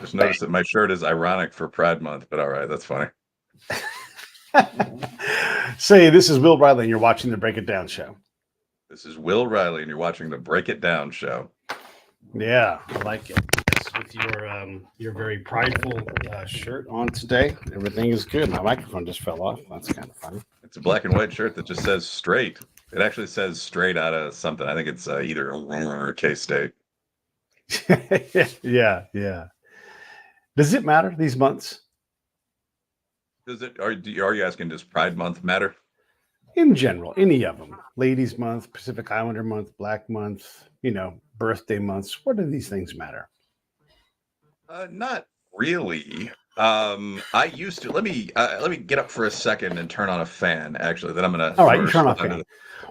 Just noticed that my shirt is ironic for Pride Month, but all right, that's funny. Say, this is Will Reilly, and you're watching the Break It Down show. This is Will Reilly, and you're watching the Break It Down show. Yeah, I like it. Yes, with your very prideful shirt on today, everything is good. My microphone just fell off. That's kind of funny. It's a black and white shirt that just says straight. It actually says straight out of something. I think it's either or K-State. Yeah. Does it matter these months? Does it? Are you asking, does Pride Month matter? In general, any of them. Ladies Month, Pacific Islander Month, Black Month, birthday months. What do these things matter? Not really. I used to. Let me get up for a second and turn on a fan. Actually, that I'm gonna. All right, you turn off fan.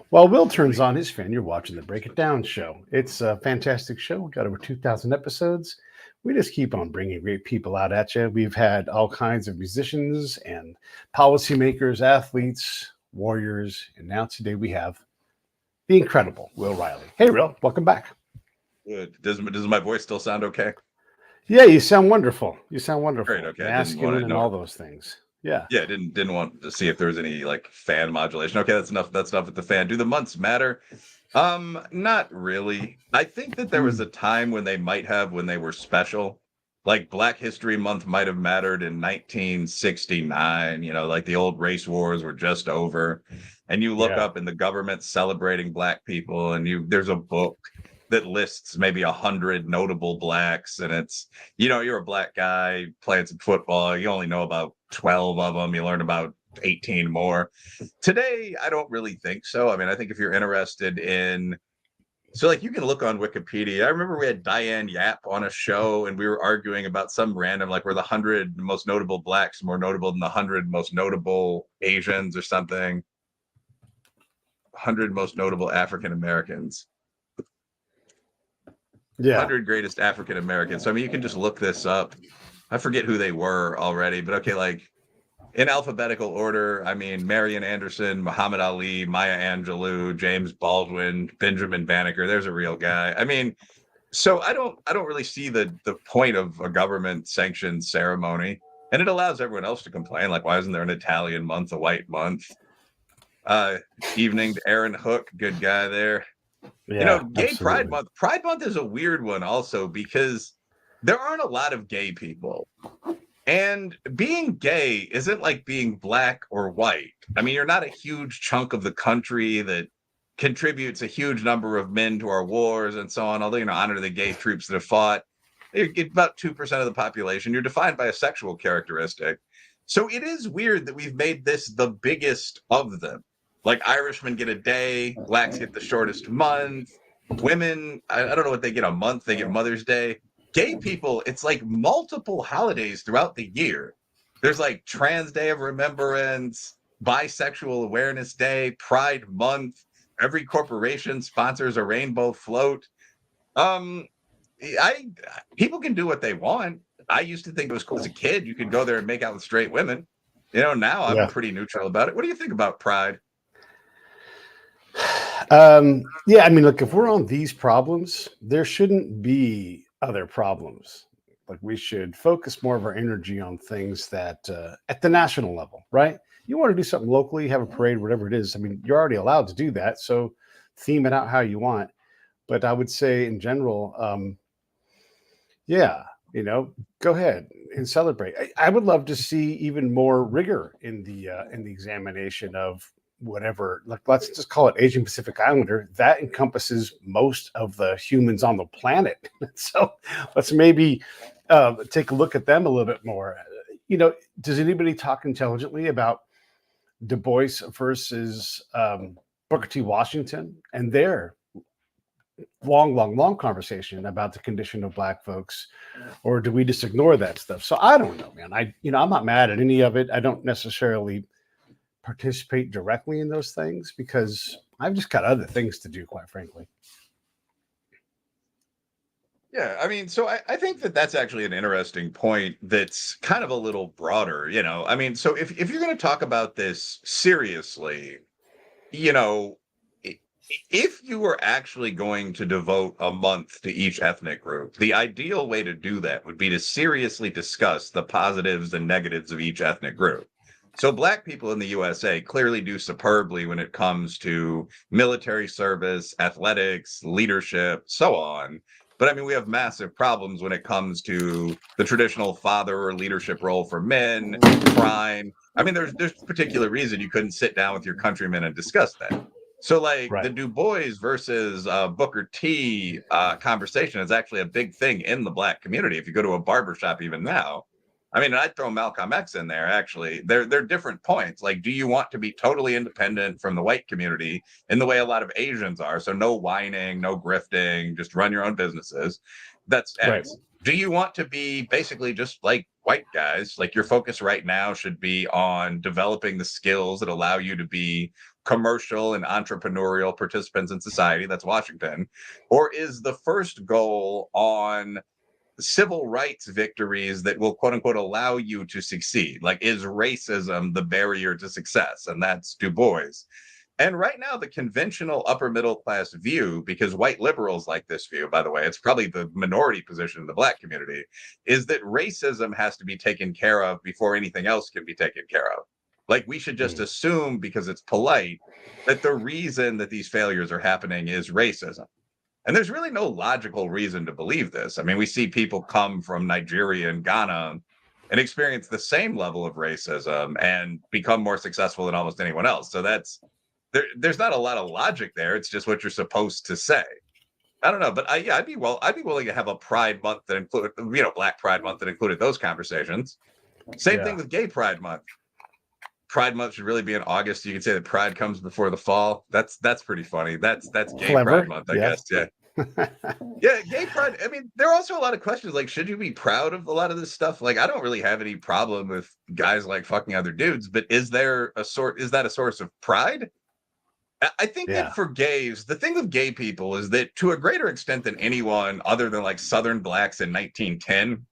While Will turns on his fan, you're watching the Break It Down show. It's a fantastic show. We've got over 2,000 episodes. We just keep on bringing great people out at you. We've had all kinds of musicians and policymakers, athletes, warriors, and now today we have the incredible Will Reilly. Hey, Will, welcome back. Good. Does my voice still sound okay? Yeah, you sound wonderful. You sound wonderful. Great. Okay. Masculine and all those things. Yeah. Yeah. Didn't want to see if there was any like fan modulation. Okay, that's enough. That's enough with the fan. Do the months matter? Not really. I think that there was a time when they might have, when they were special. Like Black History Month might have mattered in 1969. Like the old race wars were just over, and you look up and the government's celebrating Black people, and there's a book that lists maybe 100 notable Blacks, and it's, you're a Black guy playing some football, you only know about 12 of them, you learn about 18 more. Today, I don't really think so. I mean, I think if you're interested in, so like you can look on Wikipedia. I remember we had Diane Yap on a show, and we were arguing about some random, like, were the 100 most notable Blacks more notable than the 100 most notable Asians or something? 100 most notable African Americans. Yeah. 100 greatest African Americans. So I mean, you can just look this up. I forget who they were already, but okay, like in alphabetical order, I mean, Marian Anderson, Muhammad Ali, Maya Angelou, James Baldwin, Benjamin Banneker. There's a real guy. I mean, so I don't really see the point of a government sanctioned ceremony, and it allows everyone else to complain. Like, why isn't there an Italian month, a white month? Evening to Aaron Hook, good guy there. Yeah, gay absolutely. Pride Month. Pride Month is a weird one also because there aren't a lot of gay people. And being gay isn't like being Black or white. I mean, you're not a huge chunk of the country that contributes a huge number of men to our wars and so on. Although, honor the gay troops that have fought. You're about 2% of the population. You're defined by a sexual characteristic. So it is weird that we've made this the biggest of them. Like Irishmen get a day, Blacks get the shortest month, women, I don't know what they get a month, they get Mother's Day. Gay people, it's like multiple holidays throughout the year. There's like Trans Day of Remembrance, Bisexual Awareness Day, Pride Month. Every corporation sponsors a rainbow float. People can do what they want. I used to think it was cool as a kid. You could go there and make out with straight women. Now I'm pretty neutral about it. What do you think about Pride? Yeah, I mean, look, if we're on these problems, there shouldn't be other problems. Like, we should focus more of our energy on things that at the national level, right? You want to do something locally, have a parade, whatever it is. I mean, you're already allowed to do that, so theme it out how you want. But I would say in general, go ahead and celebrate. I would love to see even more rigor in the examination of whatever, like, let's just call it Asian Pacific Islander. That encompasses most of the humans on the planet. So let's maybe take a look at them a little bit more. Does anybody talk intelligently about Du Bois versus Booker T. Washington and their long conversation about the condition of Black folks, or do we just ignore that stuff? So I don't know, man. I'm not mad at any of it. I don't necessarily participate directly in those things because I've just got other things to do, quite frankly. Yeah, I mean, so I think that's actually an interesting point that's kind of a little broader, I mean, so if you're going to talk about this seriously, if you were actually going to devote a month to each ethnic group, the ideal way to do that would be to seriously discuss the positives and negatives of each ethnic group. So Black people in the USA clearly do superbly when it comes to military service, athletics, leadership, so on. But I mean, we have massive problems when it comes to the traditional father or leadership role for men, crime. I mean, there's particular reason you couldn't sit down with your countrymen and discuss that. So, like the Right. Du Bois versus Booker T conversation is actually a big thing in the Black community. If you go to a barbershop even now, I mean, I'd throw Malcolm X in there. Actually, they're different points. Like, do you want to be totally independent from the white community in the way a lot of Asians are? So no whining, no grifting, just run your own businesses. That's Right. X. Do you want to be basically just like white guys? Like your focus right now should be on developing the skills that allow you to be commercial and entrepreneurial participants in society. That's Washington. Or is the first goal on civil rights victories that will quote unquote allow you to succeed? Like, is racism the barrier to success? And that's Du Bois. And right now, the conventional upper middle class view, because white liberals like this view, by the way, it's probably the minority position in the Black community, is that racism has to be taken care of before anything else can be taken care of. Like, we should just assume, because it's polite, that the reason that these failures are happening is racism. And there's really no logical reason to believe this. I mean, we see people come from Nigeria and Ghana and experience the same level of racism and become more successful than almost anyone else. So there's not a lot of logic there. It's just what you're supposed to say. I don't know, but I'd be willing to have a Pride Month that included, Black Pride Month that included those conversations. Same thing with Gay Pride Month. Pride Month should really be in August. You could say that Pride comes before the fall. That's pretty funny. That's Gay Clever. Pride Month, I guess. Yeah. Yeah, Gay Pride. I mean, there are also a lot of questions like, should you be proud of a lot of this stuff? Like, I don't really have any problem with guys like fucking other dudes, but is that a source of pride? I think that for gays, the thing with gay people is that to a greater extent than anyone other than like Southern blacks in 1910,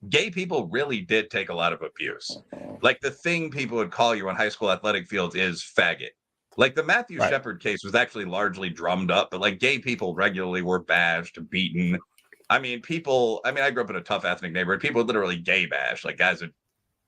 gay people really did take a lot of abuse. Like the thing people would call you on high school athletic fields is faggot. Like the Matthew Shepard case was actually largely drummed up, but like gay people regularly were bashed, beaten. I mean, I grew up in a tough ethnic neighborhood. People would literally gay bash, like guys would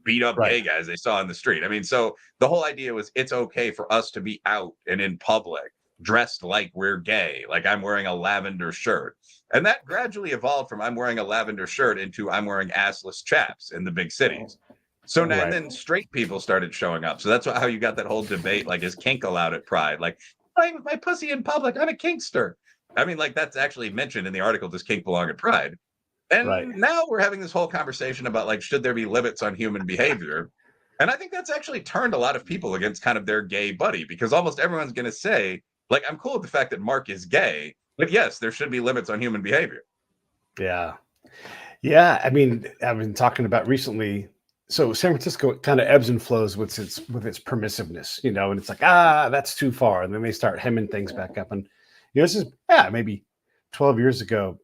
beat up gay guys they saw in the street. I mean, so the whole idea was it's okay for us to be out and in public dressed like we're gay, like I'm wearing a lavender shirt. And that gradually evolved from I'm wearing a lavender shirt into I'm wearing assless chaps in the big cities. So now, and then straight people started showing up. So that's how you got that whole debate, like, is kink allowed at Pride? Like, playing with my pussy in public, I'm a kinkster. I mean, like, that's actually mentioned in the article, does kink belong at Pride? And now we're having this whole conversation about, like, should there be limits on human behavior? And I think that's actually turned a lot of people against kind of their gay buddy, because almost everyone's going to say, like, I'm cool with the fact that Mark is gay, but yes, there should be limits on human behavior. Yeah. Yeah. I mean, I've been talking about recently. So San Francisco kind of ebbs and flows with its permissiveness, and it's like, that's too far. And then they start hemming things back up. And, this is, maybe 12 years ago,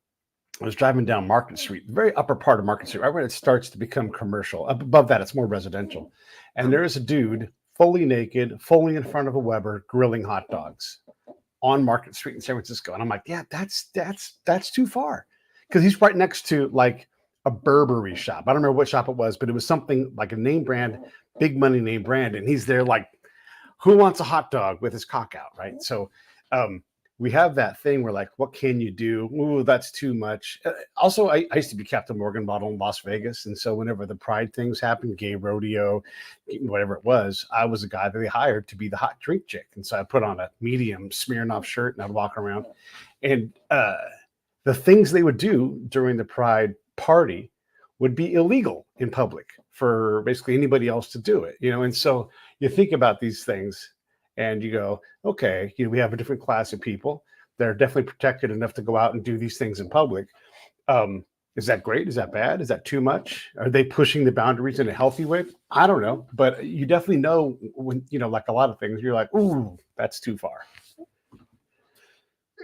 I was driving down Market Street, the very upper part of Market Street, right when it starts to become commercial. Up above that, it's more residential. And there is a dude fully naked, fully in front of a Weber, grilling hot dogs on Market Street in San Francisco. And I'm like, yeah, that's too far. Because he's right next to like a Burberry shop. I don't remember what shop it was, but it was something like a name brand, big money name brand. And he's there like, who wants a hot dog with his cock out, right? So we have that thing where like, what can you do? Ooh, that's too much. Also, I used to be Captain Morgan model in Las Vegas. And so whenever the Pride things happened, gay rodeo, whatever it was, I was a guy that they hired to be the hot drink chick. And so I put on a medium Smirnoff shirt and I'd walk around. And the things they would do during the Pride party would be illegal in public for basically anybody else to do it, And so you think about these things and you go, okay, we have a different class of people. They're definitely protected enough to go out and do these things in public. Is that great? Is that bad? Is that too much? Are they pushing the boundaries in a healthy way? I don't know, but you definitely know when, like a lot of things, you're like, ooh, that's too far.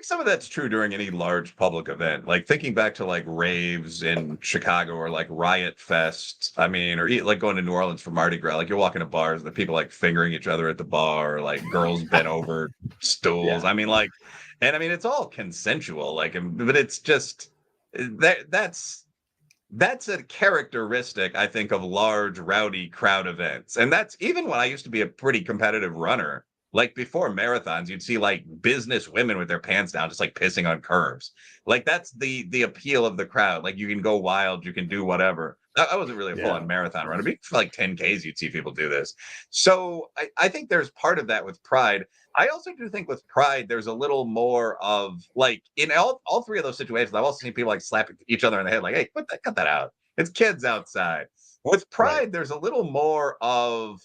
think some of that's true during any large public event. Like thinking back to like raves in Chicago or like Riot Fest. I mean, or like going to New Orleans for Mardi Gras. Like you're walking to bars, and the people like fingering each other at the bar, or, like girls bent over stools. Yeah. I mean, like, and I mean, it's all consensual. Like, but it's just that's a characteristic, I think, of large, rowdy crowd events. And that's even when I used to be a pretty competitive runner. Like before marathons, you'd see like business women with their pants down, just like pissing on curves. Like that's the appeal of the crowd. Like you can go wild, you can do whatever. I wasn't really a full-on marathon runner. But for like 10Ks, you'd see people do this. So I think there's part of that with Pride. I also do think with Pride, there's a little more of like in all three of those situations. I've also seen people like slap each other in the head, like, "Hey, cut that out. It's kids outside." With Pride, there's a little more of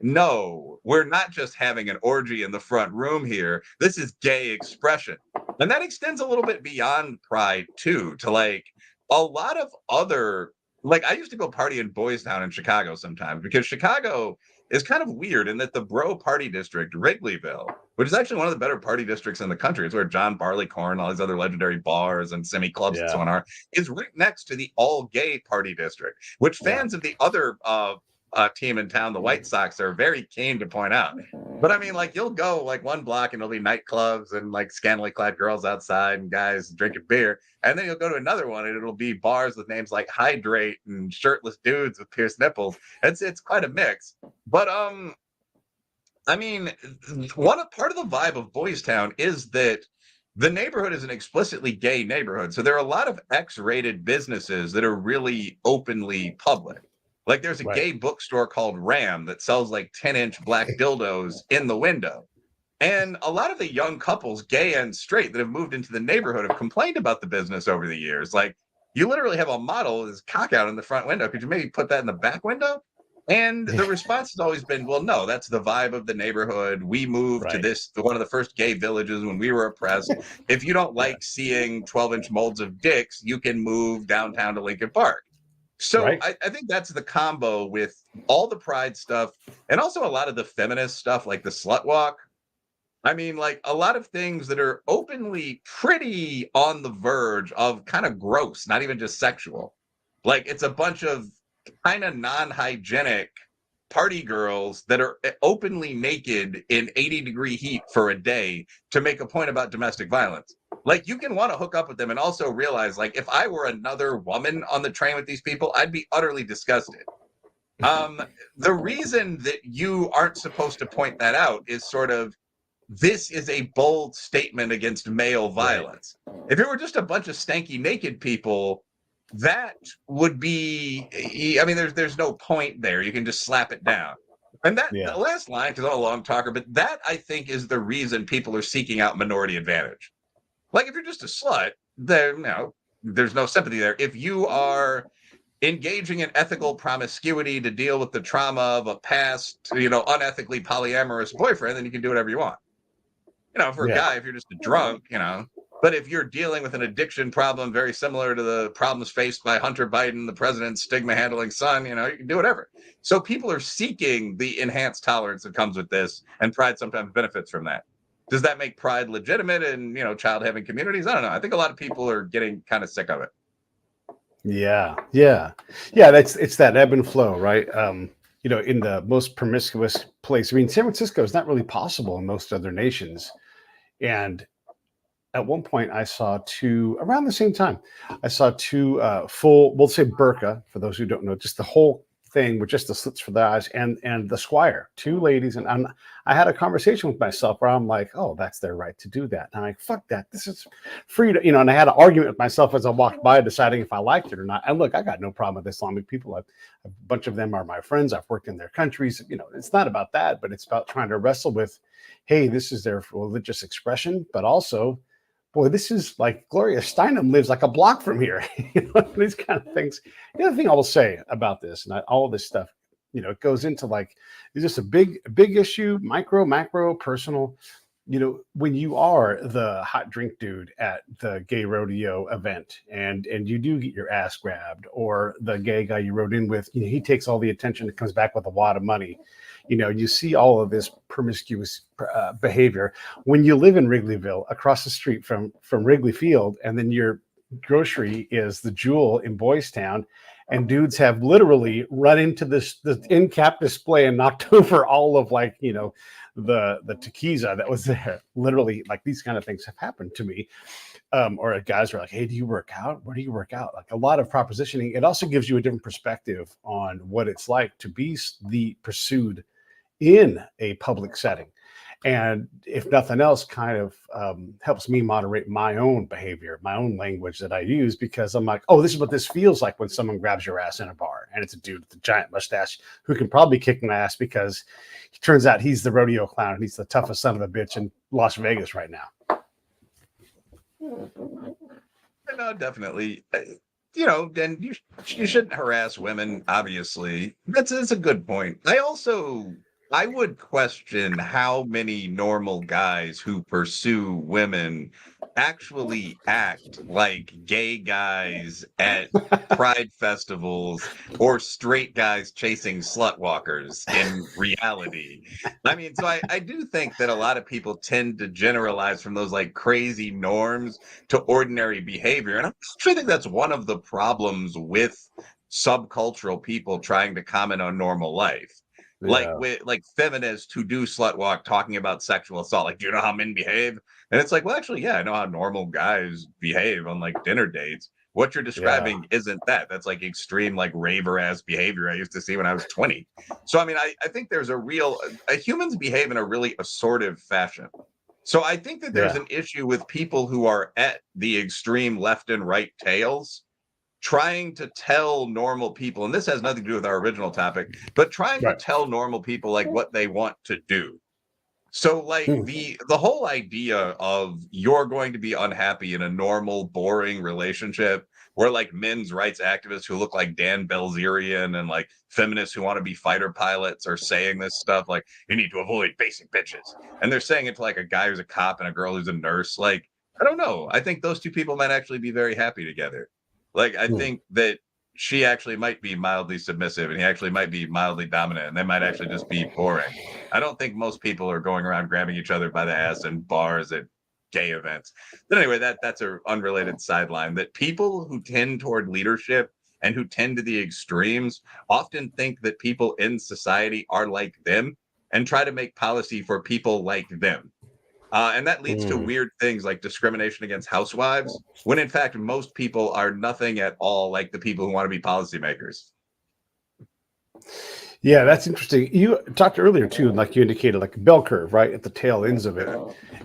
no, we're not just having an orgy in the front room here. This is gay expression, and that extends a little bit beyond Pride too, to like a lot of other. Like I used to go party in Boys Town in Chicago sometimes because Chicago is kind of weird in that the bro party district, Wrigleyville, which is actually one of the better party districts in the country, it's where John Barleycorn, all these other legendary bars and semi clubs and so on are, is right next to the all gay party district, which fans of the other team in town, the White Sox, are very keen to point out. But I mean, like, you'll go like one block and there'll be nightclubs and like scantily clad girls outside and guys drinking beer. And then you'll go to another one and it'll be bars with names like Hydrate and shirtless dudes with pierced nipples. It's quite a mix. But I mean, part of the vibe of Boys Town is that the neighborhood is an explicitly gay neighborhood. So there are a lot of X-rated businesses that are really openly public. Like there's a gay bookstore called Ram that sells like 10-inch black dildos in the window. And a lot of the young couples, gay and straight, that have moved into the neighborhood have complained about the business over the years. Like you literally have a model with his cock out in the front window. Could you maybe put that in the back window? And the response has always been, well, no, that's the vibe of the neighborhood. We moved to this, one of the first gay villages when we were oppressed. If you don't like seeing 12-inch molds of dicks, you can move downtown to Lincoln Park. So I think that's the combo with all the Pride stuff and also a lot of the feminist stuff like the slut walk. I mean, like a lot of things that are openly pretty on the verge of kind of gross, not even just sexual. Like it's a bunch of kind of non-hygienic party girls that are openly naked in 80-degree heat for a day to make a point about domestic violence. Like you can want to hook up with them and also realize, like, if I were another woman on the train with these people, I'd be utterly disgusted. The reason that you aren't supposed to point that out is sort of, this is a bold statement against male violence. If it were just a bunch of stanky naked people, that would be, I mean, there's no point there. You can just slap it down. And that the last line, because I'm a long talker, but that I think is the reason people are seeking out minority advantage. Like if you're just a slut, then there's no sympathy there. If you are engaging in ethical promiscuity to deal with the trauma of a past, unethically polyamorous boyfriend, then you can do whatever you want. For a guy, if you're just a drunk, but if you're dealing with an addiction problem very similar to the problems faced by Hunter Biden, the president's stigma handling son, you can do whatever. So people are seeking the enhanced tolerance that comes with this, and Pride sometimes benefits from that. Does that make Pride legitimate in, child-having communities? I don't know. I think a lot of people are getting kind of sick of it. Yeah. It's that ebb and flow, right? In the most promiscuous place. I mean, San Francisco is not really possible in most other nations. And at one point, I saw around the same time, I saw two full, we'll say burqa, for those who don't know, just the whole thing with just the slits for the eyes and the squire, two ladies. And I had a conversation with myself where I'm like, oh, that's their right to do that. And I'm like, fuck that. This is free to, and I had an argument with myself as I walked by deciding if I liked it or not. And look, I got no problem with Islamic people. A bunch of them are my friends. I've worked in their countries. It's not about that, but it's about trying to wrestle with, hey, this is their religious expression, but also, boy, this is like Gloria Steinem lives like a block from here. These kind of things. The other thing I will say about this, and all of this stuff, it goes into like, is this a big issue, micro, macro, personal? when you are the hot drink dude at the gay rodeo event and you do get your ass grabbed, or the gay guy you rode in with, he takes all the attention and comes back with a wad of money. You see all of this promiscuous behavior when you live in Wrigleyville, across the street from Wrigley Field, and then your grocery is the Jewel in Boys Town, and dudes have literally run into the end cap display and knocked over all of the tequila that was there. Literally, like, these kind of things have happened to me. Or guys are like, hey, do you work out? Where do you work out? Like, a lot of propositioning. It also gives you a different perspective on what it's like to be pursued in a public setting. And if nothing else, kind of helps me moderate my own behavior, my own language that I use, because I'm like, oh, this is what this feels like when someone grabs your ass in a bar. And it's a dude with a giant mustache who can probably kick my ass because it turns out he's the rodeo clown and he's the toughest son of a bitch in Las Vegas right now. No, definitely. Then you shouldn't harass women, obviously. That's a good point. I would question how many normal guys who pursue women actually act like gay guys at pride festivals or straight guys chasing slut walkers in reality. I mean, so I do think that a lot of people tend to generalize from those like crazy norms to ordinary behavior. And I actually think that's one of the problems with subcultural people trying to comment on normal life. With feminists who do slut walk talking about sexual assault, like, do you know how men behave? And it's like, well, actually, yeah, I know how normal guys behave on like dinner dates. What you're describing isn't that. That's like extreme, like raver ass behavior I used to see when I was 20. So, I mean, I think there's humans behave in a really assortive fashion. So I think that there's an issue with people who are at the extreme left and right tails trying to tell normal people, and this has nothing to do with our original topic, but trying to tell normal people like what they want to do. So like the whole idea of you're going to be unhappy in a normal, boring relationship where like men's rights activists who look like Dan Bilzerian and like feminists who want to be fighter pilots are saying this stuff like you need to avoid basic bitches. And they're saying it to like a guy who's a cop and a girl who's a nurse. Like, I don't know. I think those two people might actually be very happy together. Like, I think that she actually might be mildly submissive and he actually might be mildly dominant, and they might actually just be boring. I don't think most people are going around grabbing each other by the ass in bars at gay events. But anyway, that's an unrelated sideline. That people who tend toward leadership and who tend to the extremes often think that people in society are like them and try to make policy for people like them. And that leads to weird things like discrimination against housewives, when in fact, most people are nothing at all like the people who want to be policymakers. Yeah, that's interesting. You talked earlier too, like you indicated, like a bell curve, right at the tail ends of it.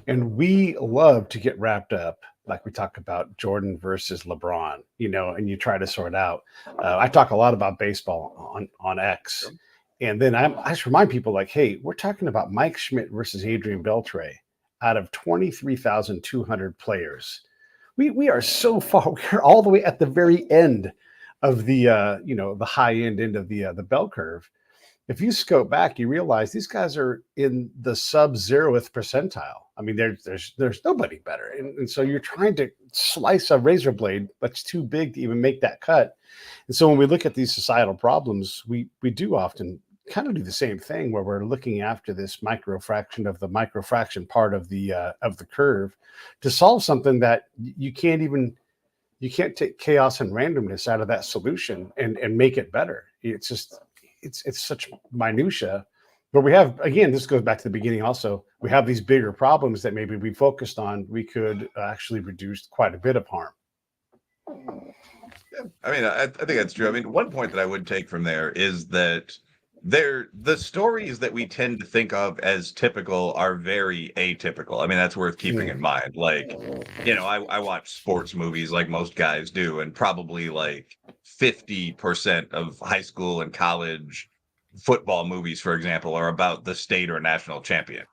And we love to get wrapped up, like we talk about Jordan versus LeBron, and you try to sort out. I talk a lot about baseball on X. And then I just remind people like, hey, we're talking about Mike Schmidt versus Adrian Beltre. Out of 23,200 players, we are so far. We're all the way at the very end of the the high end of the bell curve. If you scope back, you realize these guys are in the sub-zeroth percentile. I mean, there's nobody better, and so you're trying to slice a razor blade that's too big to even make that cut. And so when we look at these societal problems, we do often kind of do the same thing where we're looking after this microfraction of the microfraction part of the curve to solve something that you can't take chaos and randomness out of that solution and make it better. It's just it's such minutia. But we have, again, this goes back to the beginning also, we have these bigger problems that maybe we focused on, we could actually reduce quite a bit of harm. Yeah, I mean, I think that's true. I mean, one point that I would take from there is that the stories that we tend to think of as typical are very atypical. I mean, that's worth keeping in mind. Like, I watch sports movies like most guys do, and probably like 50% of high school and college football movies, for example, are about the state or national champion.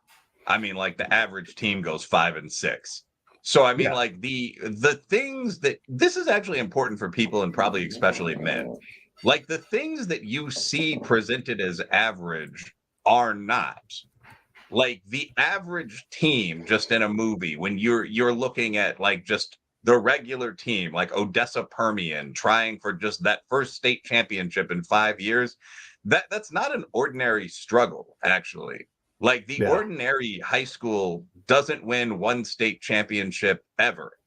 I mean, like the average team goes 5-6. So I mean, like the things that this is actually important for people, and probably especially men. Like the things that you see presented as average are not. like the average team just in a movie, when you're looking at like just the regular team, like Odessa Permian trying for just that first state championship in 5 years, that's not an ordinary struggle, actually. Like the Yeah. ordinary high school doesn't win one state championship ever.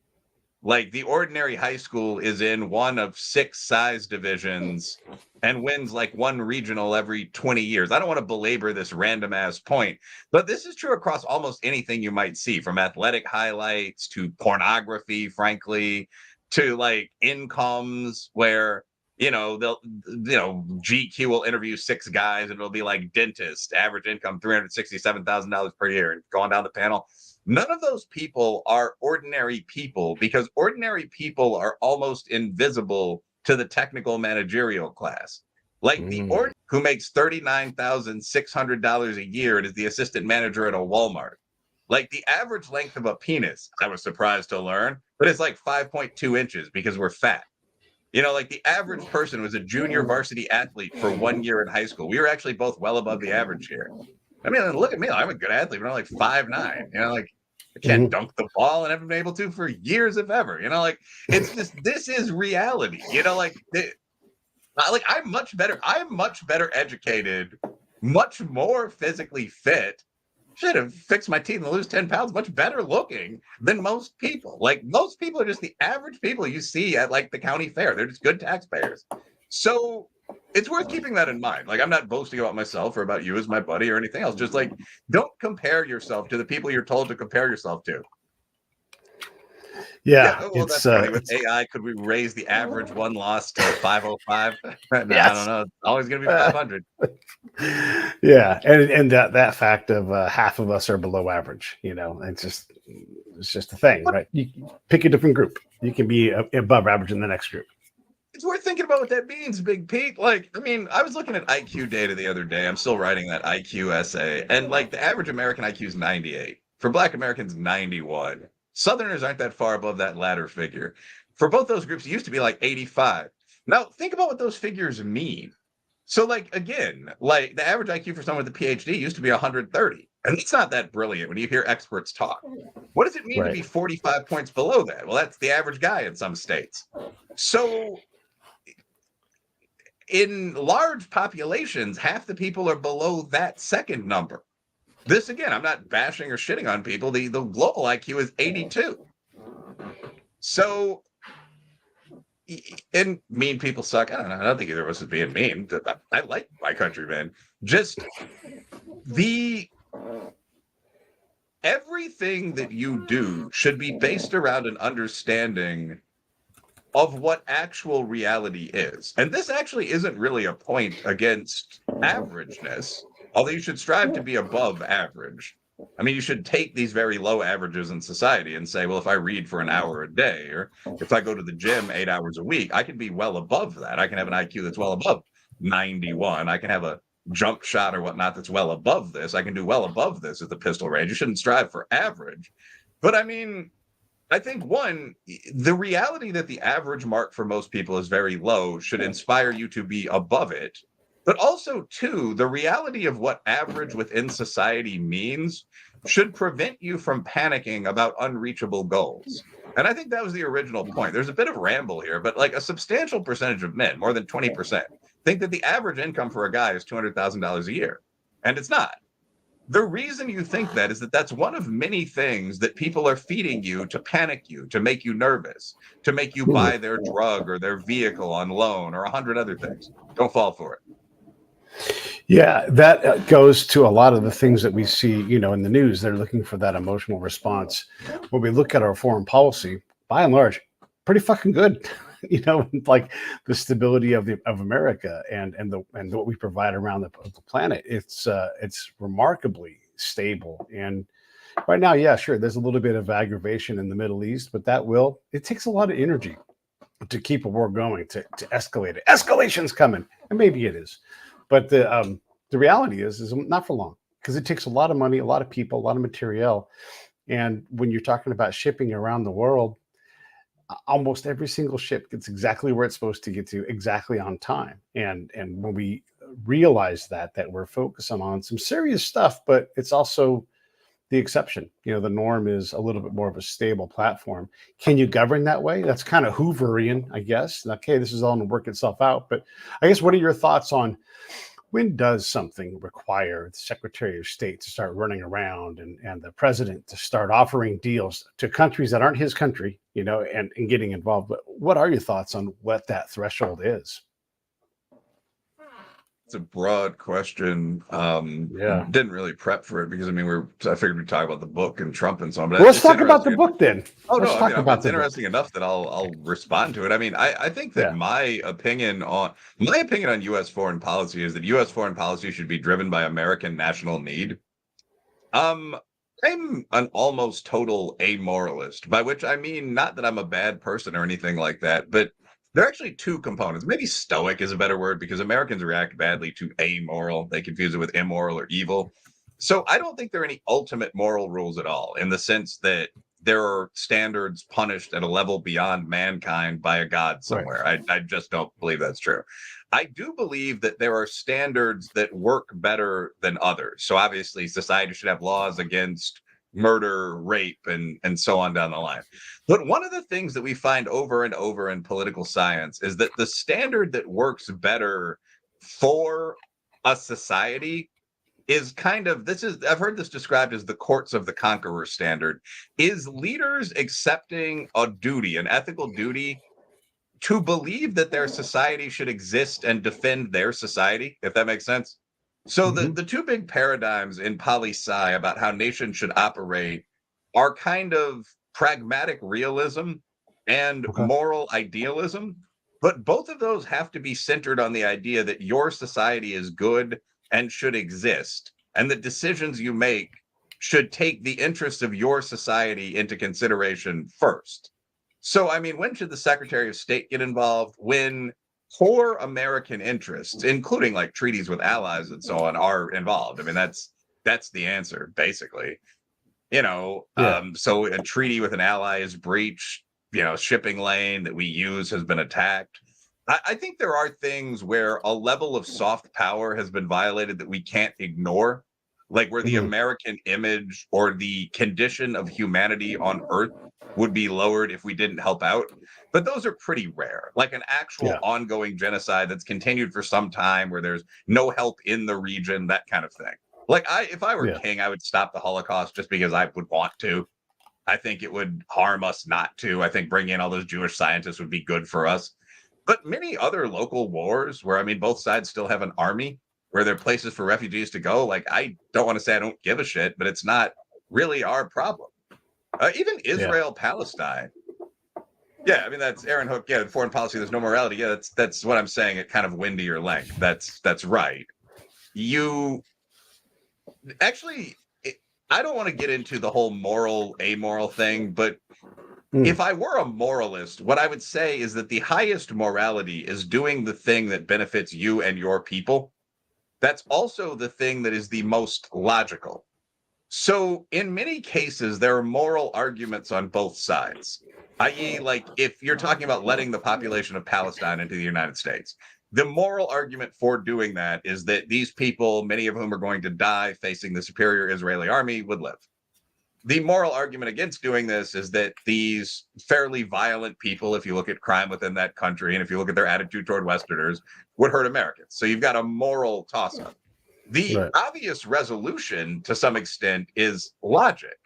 Like the ordinary high school is in one of 6 size divisions and wins like one regional every 20 years. I don't want to belabor this random ass point, but this is true across almost anything you might see, from athletic highlights to pornography, frankly, to like incomes where they'll GQ will interview 6 guys and it'll be like dentist, average income $367,000 per year, and going down the panel. None of those people are ordinary people, because ordinary people are almost invisible to the technical managerial class. Like the who makes $39,600 a year and is the assistant manager at a Walmart. Like the average length of a penis, I was surprised to learn, but it's like 5.2 inches because we're fat. Like the average person was a junior varsity athlete for 1 year in high school. We were actually both well above the average here. I mean, look at me. I'm a good athlete, but I'm like 5'9". Like I can't dunk the ball and haven't been able to for years, if ever. Like it's just, this is reality. Like I'm much better educated, much more physically fit. Should have fixed my teeth and lose 10 pounds, much better looking than most people. Like most people are just the average people you see at like the county fair. They're just good taxpayers. So it's worth keeping that in mind. Like I'm not boasting about myself or about you as my buddy or anything else. Just like, don't compare yourself to the people you're told to compare yourself to. Yeah, well, that's funny. With AI, could we raise the average one loss to 505? No, yes. I don't know. It's always going to be 500. Yeah, and that fact of half of us are below average. It's just a thing, right? You pick a different group. You can be above average in the next group. It's worth thinking about what that means, Big Pete. Like, I mean, I was looking at IQ data the other day. I'm still writing that IQ essay, and like the average American IQ is 98. For Black Americans, 91. Southerners aren't that far above that latter figure. For both those groups, it used to be like 85. Now, think about what those figures mean. So, like, again, like the average IQ for someone with a PhD used to be 130. And it's not that brilliant when you hear experts talk. What does it mean to be 45 points below that? Well, that's the average guy in some states. So, in large populations, half the people are below that second number. This, again, I'm not bashing or shitting on people. The global IQ is 82. So, and mean people suck. I don't know. I don't think either of us is being mean. I like my countrymen. Just everything that you do should be based around an understanding of what actual reality is. And this actually isn't really a point against averageness, although you should strive to be above average. I mean, you should take these very low averages in society and say, well, if I read for an hour a day, or if I go to the gym 8 hours a week, I can be well above that. I can have an IQ that's well above 91. I can have a jump shot or whatnot that's well above this. I can do well above this at the pistol range. You shouldn't strive for average. But I mean, I think the reality that the average mark for most people is very low should inspire you to be above it. But also, two, the reality of what average within society means should prevent you from panicking about unreachable goals. And I think that was the original point. There's a bit of ramble here, but like a substantial percentage of men, more than 20%, think that the average income for a guy is $200,000 a year. And it's not. The reason you think that is that that's one of many things that people are feeding you to panic you, to make you nervous, to make you buy their drug or their vehicle on loan or 100 other things. Don't fall for it. Yeah, that goes to a lot of the things that we see, in the news. They're looking for that emotional response. When we look at our foreign policy, by and large, pretty fucking good. Like the stability of America and what we provide around the planet. It's remarkably stable. And right now, yeah, sure, there's a little bit of aggravation in the Middle East, but it takes a lot of energy to keep a war going, to escalate it. Escalation's coming, and maybe it is. But the reality is not for long, because it takes a lot of money, a lot of people, a lot of material. And when you're talking about shipping around the world, almost every single ship gets exactly where it's supposed to get to, exactly on time. And when we realize that we're focusing on some serious stuff, but it's also the exception. The norm is a little bit more of a stable platform. Can you govern that way? That's kind of Hooverian, I guess. Okay, this is all going to work itself out. But I guess, what are your thoughts on, when does something require the Secretary of State to start running around and the president to start offering deals to countries that aren't his country, and getting involved? But what are your thoughts on what that threshold is? It's a broad question. Yeah. Didn't really prep for it because I figured we'd talk about the book and Trump and so on. But Well, let's talk about the book then. Oh let's no, talk about it's the interesting book. enough that I'll respond to it. I think that Yeah. my opinion on U.S. foreign policy is that U.S. foreign policy should be driven by American national need. I'm an almost total amoralist, by which I mean not that I'm a bad person or anything like that, but there are actually two components. Maybe stoic is a better word, because Americans react badly to amoral. They confuse it with immoral or evil. So I don't think there are any ultimate moral rules at all, in the sense that there are standards punished at a level beyond mankind by a god somewhere. Right. I just don't believe that's true. I do believe that there are standards that work better than others. So obviously society should have laws against murder, rape, and so on down the line. But one of the things that we find over and over in political science is that the standard that works better for a society is I've heard this described as the courts of the conqueror standard, is leaders accepting a duty, an ethical duty, to believe that their society should exist and defend their society, if that makes sense. So Mm-hmm. the two big paradigms in poli-sci about how nations should operate are kind of pragmatic realism and Okay. moral idealism. But both of those have to be centered on the idea that your society is good and should exist, and that decisions you make should take the interests of your society into consideration first. So, when should the Secretary of State get involved? When core American interests, including like treaties with allies and so on, are involved. That's the answer, basically. So a treaty with an ally is breached, shipping lane that we use has been attacked. I think there are things where a level of soft power has been violated that we can't ignore, like where the Mhm. American image or the condition of humanity on Earth would be lowered if we didn't help out. But those are pretty rare, like an actual Yeah. ongoing genocide that's continued for some time where there's no help in the region, that kind of thing. Like if I were Yeah. king, I would stop the Holocaust just because I would want to. I think it would harm us not to. I think bringing in all those Jewish scientists would be good for us. But many other local wars where, both sides still have an army, where there are places for refugees to go. Like, I don't want to say I don't give a shit, but it's not really our problem. Even Israel, Palestine. Yeah, that's Aaron Hook. Yeah, foreign policy, there's no morality. Yeah, that's what I'm saying at kind of windier length. That's right. You actually, I don't want to get into the whole moral, amoral thing, but if I were a moralist, what I would say is that the highest morality is doing the thing that benefits you and your people. That's also the thing that is the most logical. So in many cases, there are moral arguments on both sides, i.e., like if you're talking about letting the population of Palestine into the United States, the moral argument for doing that is that these people, many of whom are going to die facing the superior Israeli army, would live. The moral argument against doing this is that these fairly violent people, if you look at crime within that country and if you look at their attitude toward Westerners, would hurt Americans. So you've got a moral toss-up. The obvious resolution, to some extent, is logic.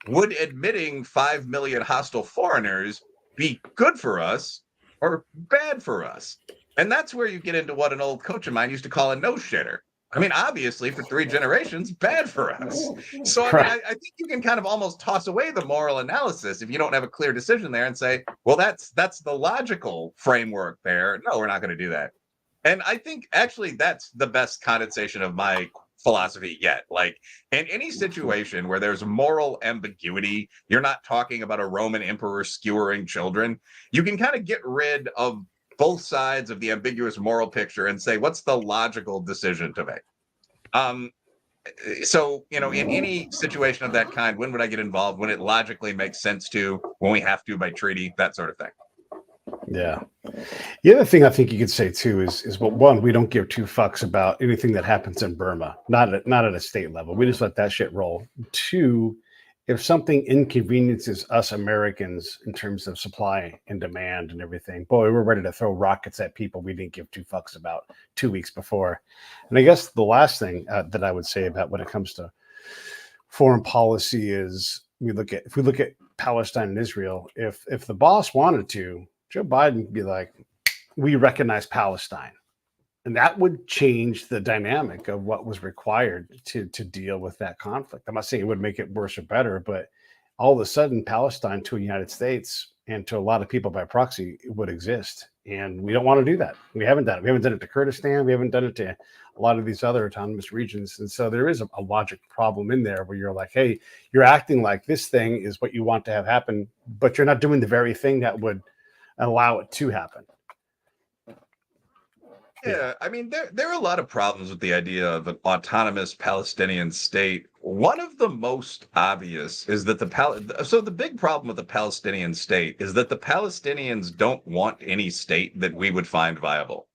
Would admitting 5 million hostile foreigners be good for us or bad for us? And that's where you get into what an old coach of mine used to call a no-shitter. Obviously, for 3 generations, bad for us. So, I think you can kind of almost toss away the moral analysis if you don't have a clear decision there and say, well, that's the logical framework there. No, we're not going to do that. And I think actually that's the best condensation of my philosophy yet. Like in any situation where there's moral ambiguity, you're not talking about a Roman emperor skewering children. You can kind of get rid of both sides of the ambiguous moral picture and say, what's the logical decision to make? So, in any situation of that kind, when would I get involved? When it logically makes sense to, when we have to by treaty, that sort of thing. Yeah. The other thing I think you could say too is well, one, we don't give two fucks about anything that happens in Burma, not at a state level. We just let that shit roll. Two, if something inconveniences us Americans in terms of supply and demand and everything, boy, we're ready to throw rockets at people we didn't give two fucks about 2 weeks before. And I guess the last thing that I would say about when it comes to foreign policy is if we look at Palestine and Israel, if the boss wanted to, Joe Biden would be like, we recognize Palestine. And that would change the dynamic of what was required to deal with that conflict. I'm not saying it would make it worse or better, but all of a sudden, Palestine to the United States and to a lot of people by proxy would exist. And we don't want to do that. We haven't done it. We haven't done it to Kurdistan. We haven't done it to a lot of these other autonomous regions. And so there is a logic problem in there where you're like, hey, you're acting like this thing is what you want to have happen, but you're not doing the very thing that would allow it to happen. Yeah, I mean, there are a lot of problems with the idea of an autonomous Palestinian state. One of the most obvious is that the big problem with the Palestinian state is that the Palestinians don't want any state that we would find viable.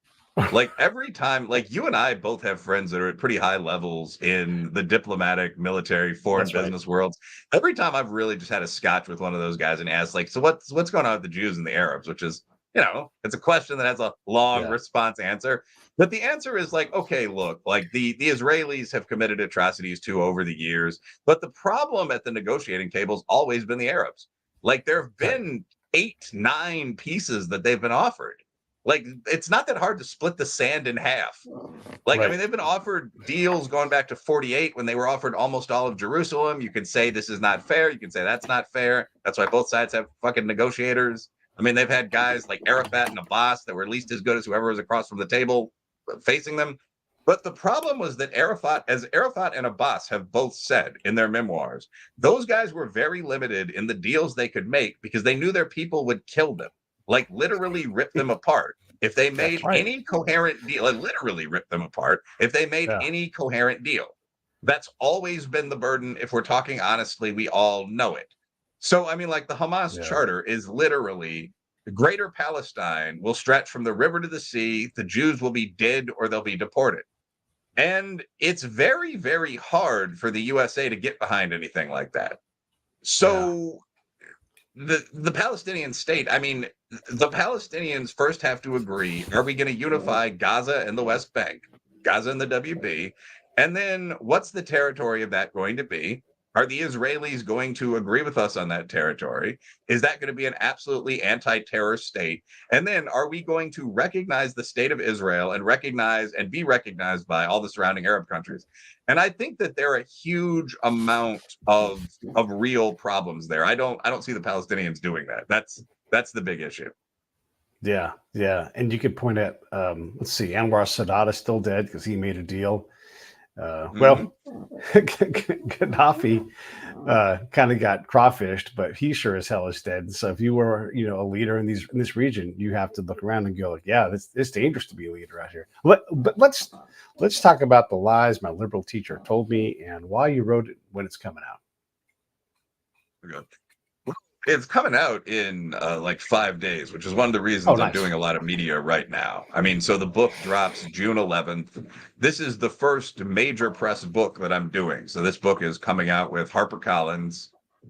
Like every time, like you and I both have friends that are at pretty high levels in the diplomatic, military, foreign That's right. business worlds. Every time I've really just had a scotch with one of those guys and asked, like, so what's going on with the Jews and the Arabs? Which is, it's a question that has a long response answer. But the answer is like, okay, look, like the Israelis have committed atrocities too over the years. But the problem at the negotiating table has always been the Arabs. Like there have been 8, 9 pieces that they've been offered. Like, it's not that hard to split the sand in half. Like, I mean, they've been offered deals going back to 48 when they were offered almost all of Jerusalem. You can say this is not fair. You can say that's not fair. That's why both sides have fucking negotiators. I mean, they've had guys like Arafat and Abbas that were at least as good as whoever was across from the table facing them. But the problem was that Arafat and Abbas have both said in their memoirs, those guys were very limited in the deals they could make because they knew their people would kill them. Like literally rip them apart. If they made any coherent deal, like literally rip them apart. If they made any coherent deal, that's always been the burden. If we're talking honestly, we all know it. So, I mean, like the Hamas charter is literally Greater Palestine will stretch from the river to the sea. The Jews will be dead or they'll be deported. And it's very, very hard for the USA to get behind anything like that. So the Palestinian state, I mean, the Palestinians first have to agree, are we going to unify Gaza and the West Bank, Gaza and the WB? And then what's the territory of that going to be? Are the Israelis going to agree with us on that territory? Is that going to be an absolutely anti-terror state? And then are we going to recognize the state of Israel and be recognized by all the surrounding Arab countries? And I think that there are a huge amount of real problems there. I don't see the Palestinians doing that. That's the big issue. Yeah. And you could point at let's see, Anwar Sadat is still dead because he made a deal. Well, Gaddafi kind of got crawfished, but he sure as hell is dead. So if you were, a leader in this region, you have to look around and go, like, yeah, it's dangerous to be a leader out here. But let's talk about the lies my liberal teacher told me and why you wrote it when it's coming out. It's coming out in like 5 days, which is one of the reasons I'm doing a lot of media right now. I mean, so the book drops June 11th. This is the first major press book that I'm doing. So this book is coming out with HarperCollins.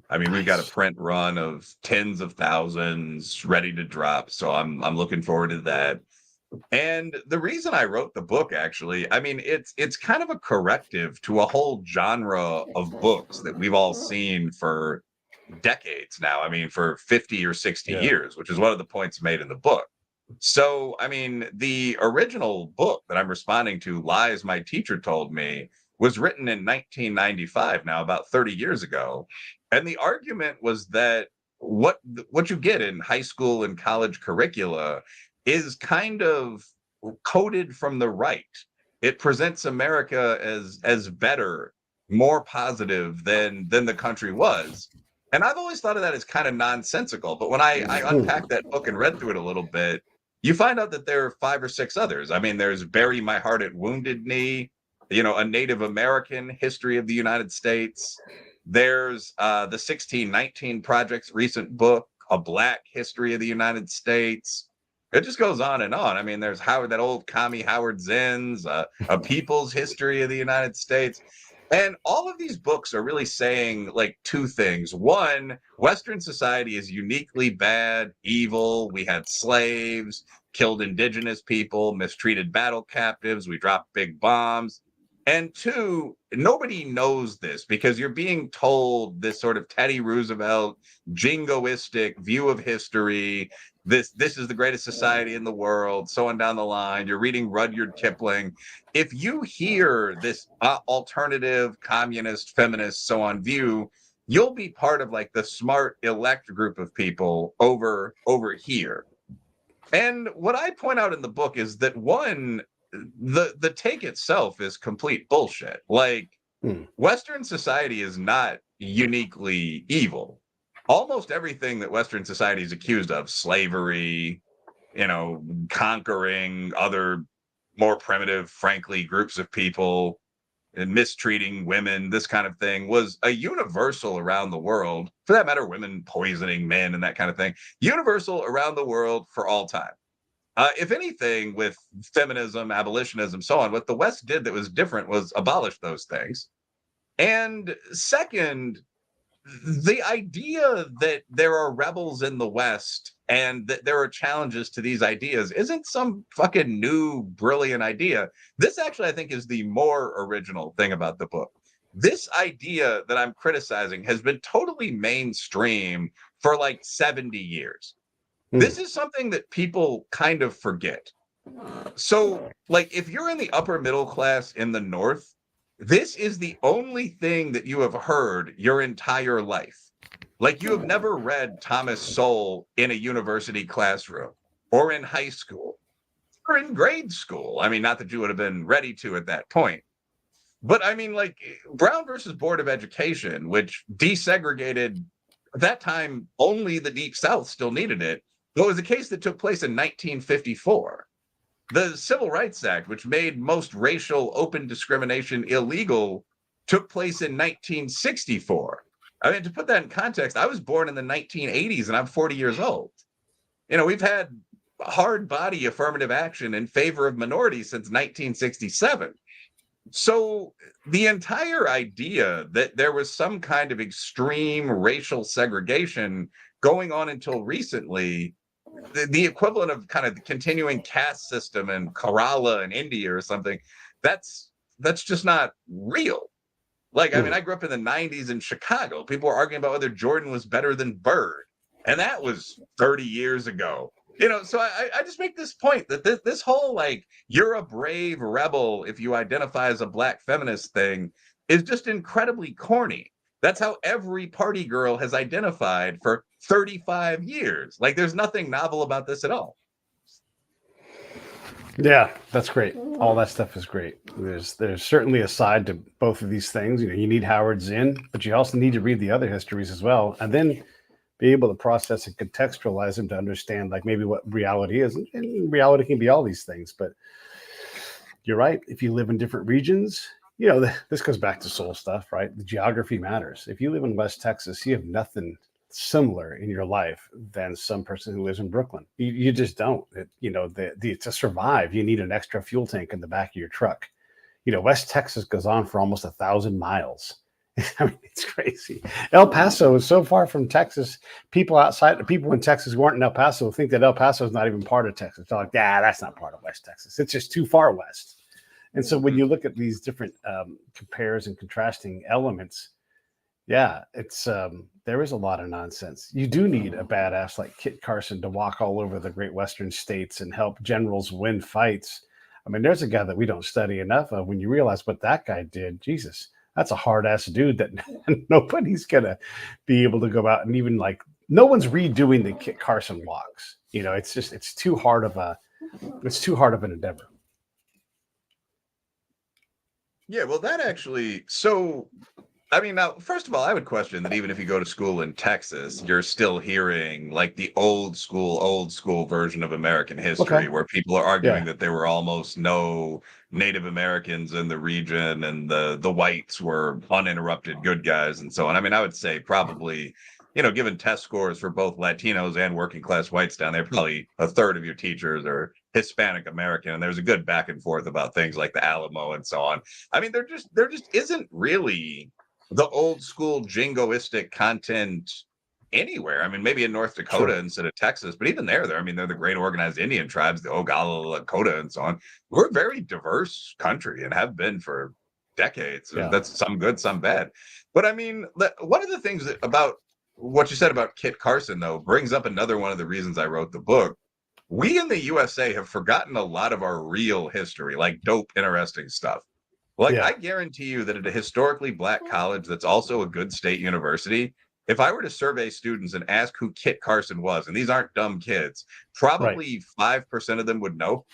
I mean, we've got a print run of tens of thousands ready to drop. So I'm looking forward to that. And the reason I wrote the book, actually, I mean, it's kind of a corrective to a whole genre of books that we've all seen for decades now. I mean, for 50 or 60 years, which is one of the points made in the book. So, I mean, the original book that I'm responding to, Lies My Teacher Told Me, was written in 1995, now about 30 years ago. And the argument was that what you get in high school and college curricula is kind of coded from the right. It presents America as better, more positive than the country was. And I've always thought of that as kind of nonsensical. But when I unpacked that book and read through it a little bit, you find out that there are 5 or 6 others. I mean, there's Bury My Heart at Wounded Knee, a Native American history of the United States. There's the 1619 Project's recent book, A Black History of the United States. It just goes on and on. I mean, there's Howard, that old commie Howard Zinn's A People's History of the United States. And all of these books are really saying like two things. One, Western society is uniquely bad, evil. We had slaves, killed indigenous people, mistreated battle captives. We dropped big bombs. And two, nobody knows this because you're being told this sort of Teddy Roosevelt jingoistic view of history. This is the greatest society in the world, so on down the line. You're reading Rudyard Kipling. If you hear this alternative, communist, feminist, so on view, you'll be part of like the smart elect group of people over here. And what I point out in the book is that one, the take itself is complete bullshit. Like Western society is not uniquely evil. Almost everything that Western society is accused of, slavery, conquering other more primitive, frankly, groups of people and mistreating women, this kind of thing, was a universal around the world. For that matter, women poisoning men and that kind of thing, universal around the world for all time. If anything, with feminism, abolitionism, so on, what the West did that was different was abolish those things. And second, the idea that there are rebels in the West and that there are challenges to these ideas isn't some fucking new, brilliant idea. This actually, I think, is the more original thing about the book. This idea that I'm criticizing has been totally mainstream for like 70 years. This is something that people kind of forget. So, like, if you're in the upper middle class in the North, this is the only thing that you have heard your entire life. Like, you have never read Thomas Sowell in a university classroom or in high school or in grade school. I mean, not that you would have been ready to at that point. But I mean, like, Brown versus Board of Education, which desegregated at that time, only the Deep South still needed it. But it was a case that took place in 1954. The Civil Rights Act, which made most racial open discrimination illegal, took place in 1964. I mean, to put that in context, I was born in the 1980s and I'm 40 years old. We've had hard body affirmative action in favor of minorities since 1967. So the entire idea that there was some kind of extreme racial segregation going on until recently, the equivalent of kind of the continuing caste system in Kerala in India or something, that's just not real. Like, I mean, I grew up in the 90s in Chicago. People were arguing about whether Jordan was better than Bird. And that was 30 years ago. So I just make this point that this whole, like, you're a brave rebel if you identify as a black feminist thing is just incredibly corny. That's how every party girl has identified for 35 years. Like, there's nothing novel about this at all. Yeah, that's great. All that stuff is great. There's certainly a side to both of these things. You need Howard Zinn, but you also need to read the other histories as well, and then be able to process and contextualize them to understand, like, maybe what reality is. And reality can be all these things, but you're right. If you live in different regions, this goes back to soul stuff, right? The geography matters. If you live in West Texas, you have nothing similar in your life than some person who lives in Brooklyn. You just don't. To survive, you need an extra fuel tank in the back of your truck. West Texas goes on for almost 1,000 miles. I mean, it's crazy. El Paso is so far from Texas. People in Texas who aren't in El Paso think that El Paso is not even part of Texas. They're like, that's not part of West Texas. It's just too far west. And so when you look at these different compares and contrasting elements, it's there is a lot of nonsense. You do need a badass like Kit Carson to walk all over the great Western states and help generals win fights. I mean, there's a guy that we don't study enough of. When you realize what that guy did, Jesus, that's a hard ass dude that nobody's gonna be able to go out and even, like, no one's redoing the Kit Carson walks. It's too hard of an endeavor. Yeah, well, that actually, so, I mean, now, first of all, I would question that even if you go to school in Texas, you're still hearing, like, the old school version of American history, where people are arguing that there were almost no Native Americans in the region and the whites were uninterrupted good guys and so on. I mean, I would say probably given test scores for both Latinos and working class whites down there, probably a third of your teachers are Hispanic American, and there's a good back and forth about things like the Alamo and so on. I mean, there just isn't really the old school jingoistic content anywhere. I mean, maybe in North Dakota Sure. instead of Texas, but even there, I mean, they're the great organized Indian tribes, the Oglala Lakota and so on. We're a very diverse country and have been for decades. Yeah. That's some good, some bad. But I mean, one of the things about what you said about Kit Carson, though, brings up another one of the reasons I wrote the book. We in the USA have forgotten a lot of our real history, like dope, interesting stuff. Like, Yeah. I guarantee you that at a historically black college that's also a good state university, if I were to survey students and ask who Kit Carson was, and these aren't dumb kids, Right. probably 5% of them would know.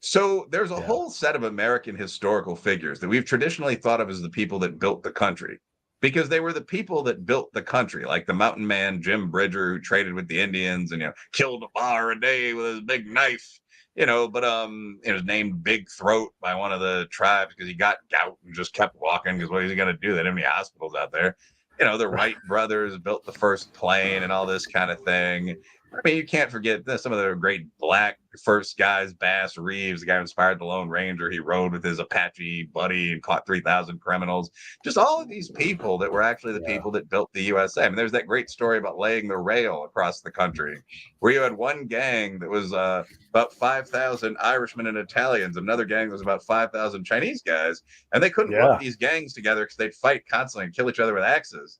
So there's a Yeah. whole set of American historical figures that we've traditionally thought of as the people that built the country because they were the people that built the country, like the mountain man Jim Bridger, who traded with the Indians and killed a bar a day with his big knife. But it was named Big Throat by one of the tribes because he got gout and just kept walking because what is he going to do? They didn't have any hospitals out there. The Right. Wright brothers built the first plane and all this kind of thing. I mean, you can't forget some of the great black first guys, Bass Reeves, the guy who inspired the Lone Ranger. He rode with his Apache buddy and caught 3,000 criminals. Just all of these people that were actually the Yeah. people that built the USA. I mean, there's that great story about laying the rail across the country, where you had one gang that was about 5,000 Irishmen and Italians, another gang that was about 5,000 Chinese guys, and they couldn't work Yeah. these gangs together because they'd fight constantly and kill each other with axes.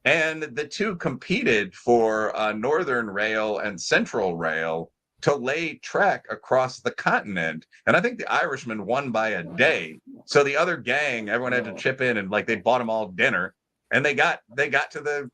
And the two competed for Northern Rail and Central Rail to lay track across the continent. And I think the Irishmen won by a day. So the other gang, everyone had to chip in and they bought them all dinner. And they got to the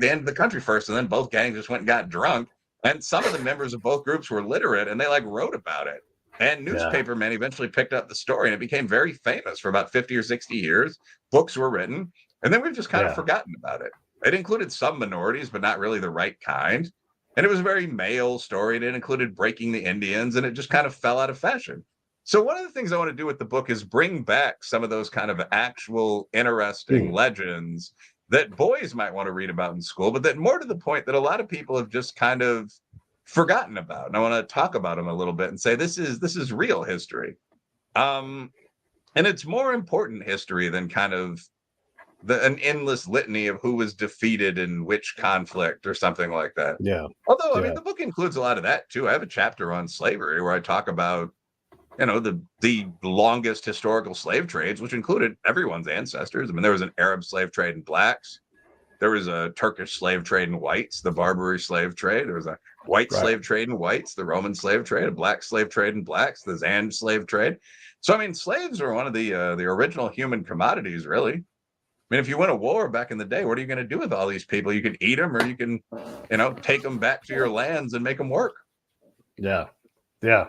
end of the country first, and then both gangs just went and got drunk. And some of the members of both groups were literate, and they wrote about it. And Yeah. newspaper men eventually picked up the story, and it became very famous for about 50 or 60 years. Books were written, and then we've just kind of Yeah. forgotten about it. It included some minorities, but not really the right kind. And it was a very male story, and it included breaking the Indians, and it just kind of fell out of fashion. So one of the things I want to do with the book is bring back some of those kind of actual interesting legends that boys might want to read about in school, but that more to the point that a lot of people have just kind of forgotten about. And I want to talk about them a little bit and say this is real history. And it's more important history than kind of an endless litany of who was defeated in which conflict or something like that. Yeah. Although, I mean, Yeah. the book includes a lot of that too. I have a chapter on slavery where I talk about, the longest historical slave trades, which included everyone's ancestors. I mean, there was an Arab slave trade in blacks. There was a Turkish slave trade in whites, the Barbary slave trade. There was a white Right. slave trade in whites, the Roman slave trade, a black slave trade in blacks, the Zand slave trade. So, I mean, slaves were one of the original human commodities, really. I mean, if you win a war back in the day, what are you going to do with all these people? You can eat them, or you can, take them back to your lands and make them work. Yeah. Yeah.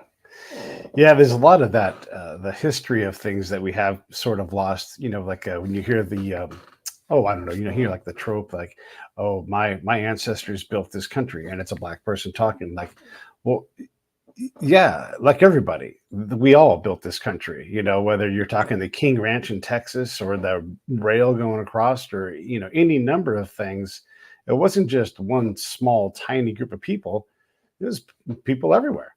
Yeah. There's a lot of that. The history of things that we have sort of lost. When you hear the, I don't know. Hear like the trope, like, oh, my ancestors built this country, and it's a black person talking. Like, well, yeah, like everybody, we all built this country. Whether you're talking the King Ranch in Texas or the rail going across, or any number of things. It wasn't just one small, tiny group of people. It was people everywhere.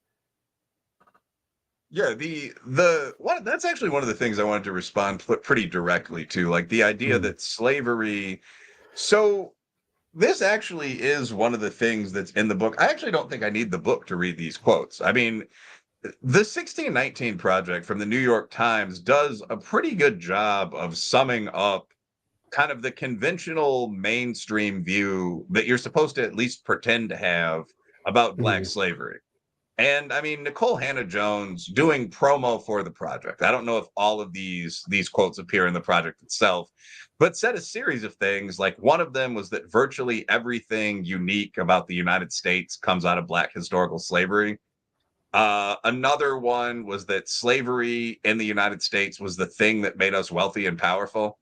Yeah, the one that's actually one of the things I wanted to respond pretty directly to, like the idea Mm. that slavery. So this actually is one of the things that's in the book. I actually don't think I need the book to read these quotes. I mean, the 1619 Project from the New York Times does a pretty good job of summing up kind of the conventional mainstream view that you're supposed to at least pretend to have about black Mhm. slavery. And I mean, Nicole Hannah-Jones doing promo for the project. I don't know if all of these quotes appear in the project itself, but said a series of things. Like one of them was that virtually everything unique about the United States comes out of black historical slavery. Another one was that slavery in the United States was the thing that made us wealthy and powerful,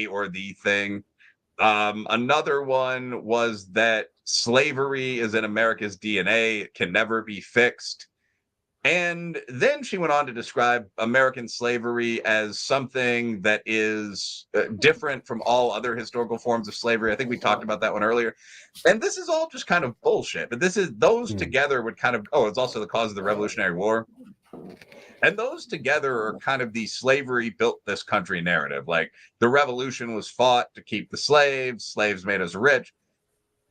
or the thing. Another one was that slavery is in America's DNA. It can never be fixed. And then she went on to describe American slavery as something that is different from all other historical forms of slavery. I think we talked about that one earlier. And this is all just kind of bullshit. But those together would kind of, it's also the cause of the Revolutionary War. And those together are kind of the slavery built this country narrative. Like the revolution was fought to keep the slaves made us rich.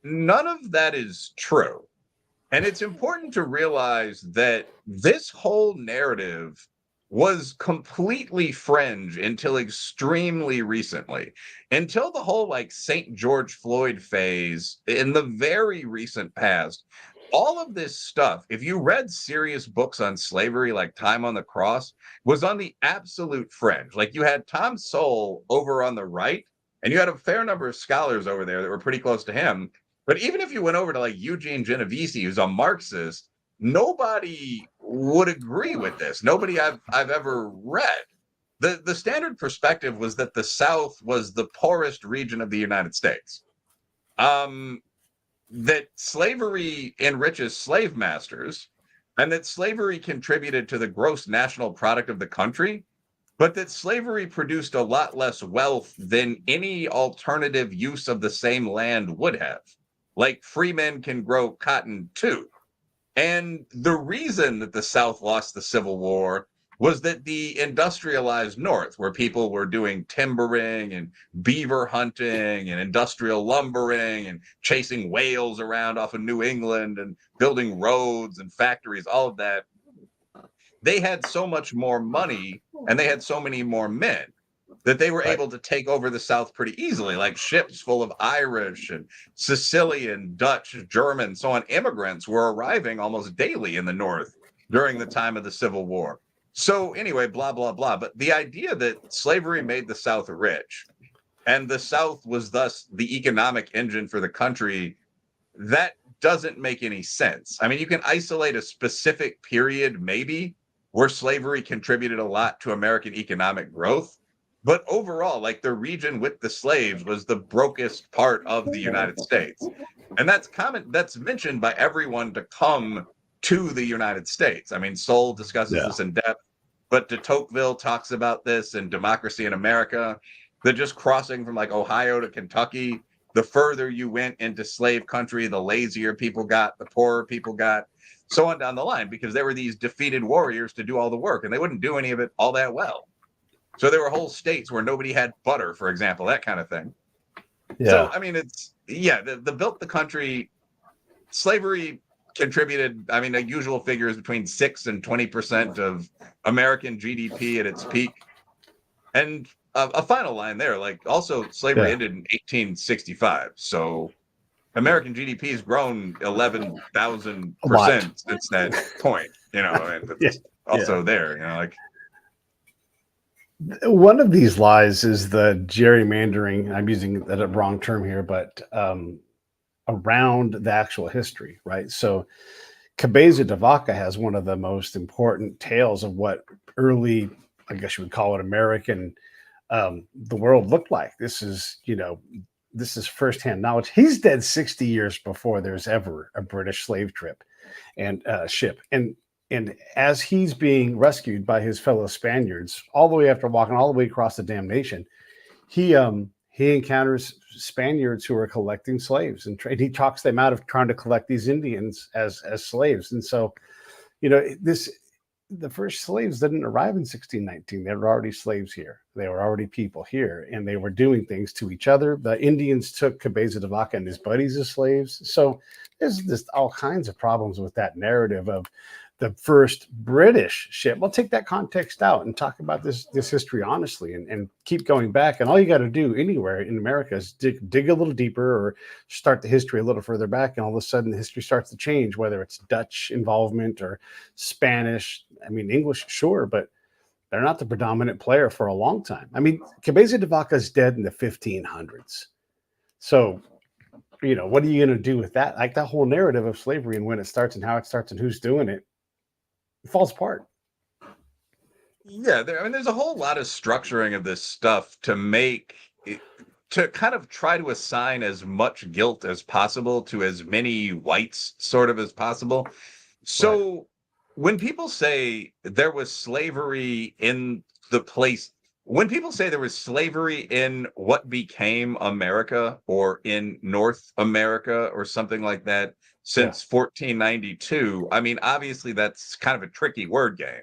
None of that is true. And it's important to realize that this whole narrative was completely fringe until extremely recently, until the whole like St. George Floyd phase in the very recent past. All of this stuff, if you read serious books on slavery, like Time on the Cross, was on the absolute fringe. Like you had Tom Sowell over on the right, and you had a fair number of scholars over there that were pretty close to him. But even if you went over to like Eugene Genovese, who's a Marxist, nobody would agree with this. Nobody I've ever read. The standard perspective was that the South was the poorest region of the United States. That slavery enriches slave masters, and that slavery contributed to the gross national product of the country, but that slavery produced a lot less wealth than any alternative use of the same land would have. Like free men can grow cotton too. And the reason that the South lost the Civil War was that the industrialized North, where people were doing timbering and beaver hunting and industrial lumbering and chasing whales around off of New England and building roads and factories, all of that, they had so much more money and they had so many more men that they were able to take over the South pretty easily, like ships full of Irish and Sicilian, Dutch, German, so on. Immigrants were arriving almost daily in the North during the time of the Civil War. So anyway, blah, blah, blah. But the idea that slavery made the South rich and the South was thus the economic engine for the country, that doesn't make any sense. I mean, you can isolate a specific period, maybe, where slavery contributed a lot to American economic growth. But overall, like the region with the slaves was the brokest part of the United States. And that's mentioned by everyone to come to the United States. I mean, Sowell discusses this in depth, but de Tocqueville talks about this in Democracy in America. That just crossing from like Ohio to Kentucky, the further you went into slave country, the lazier people got, the poorer people got, so on down the line, because there were these defeated warriors to do all the work, and they wouldn't do any of it all that well. So there were whole states where nobody had butter, for example, that kind of thing. Yeah. So, I mean, the built the country, slavery contributed, I mean, the usual figure is between 6 and 20% of American GDP at its peak. And a final line there, like also slavery ended in 1865. So American GDP has grown 11,000% since that point, you know, and it's also there, you know, like. One of these lies is the gerrymandering. I'm using the wrong term here, but around the actual history, right? So Cabeza de Vaca has one of the most important tales of what early, I guess you would call it, American, the world looked like. This is firsthand knowledge. He's dead 60 years before there's ever a British slave trip and ship. And as he's being rescued by his fellow Spaniards, all the way after walking all the way across the damn nation, he encounters Spaniards who are collecting slaves, and he talks them out of trying to collect these Indians as slaves. And so, you know, the first slaves didn't arrive in 1619. They were already slaves here. They were already people here, and they were doing things to each other. The Indians took Cabeza de Vaca and his buddies as slaves. So there's just all kinds of problems with that narrative of the first British ship. We'll take that context out and talk about this history honestly and keep going back. And all you got to do anywhere in America is dig a little deeper or start the history a little further back. And all of a sudden the history starts to change, whether it's Dutch involvement or Spanish. I mean, English, sure, but they're not the predominant player for a long time. I mean, Cabeza de Vaca is dead in the 1500s. So, you know, what are you going to do with that? Like that whole narrative of slavery and when it starts and how it starts and who's doing it. It falls apart. Yeah, there's a whole lot of structuring of this stuff to kind of try to assign as much guilt as possible to as many whites sort of as possible. So when people say there was slavery in the place, when people say there was slavery in what became America or in North America or something like that Yeah. since 1492, I mean, obviously that's kind of a tricky word game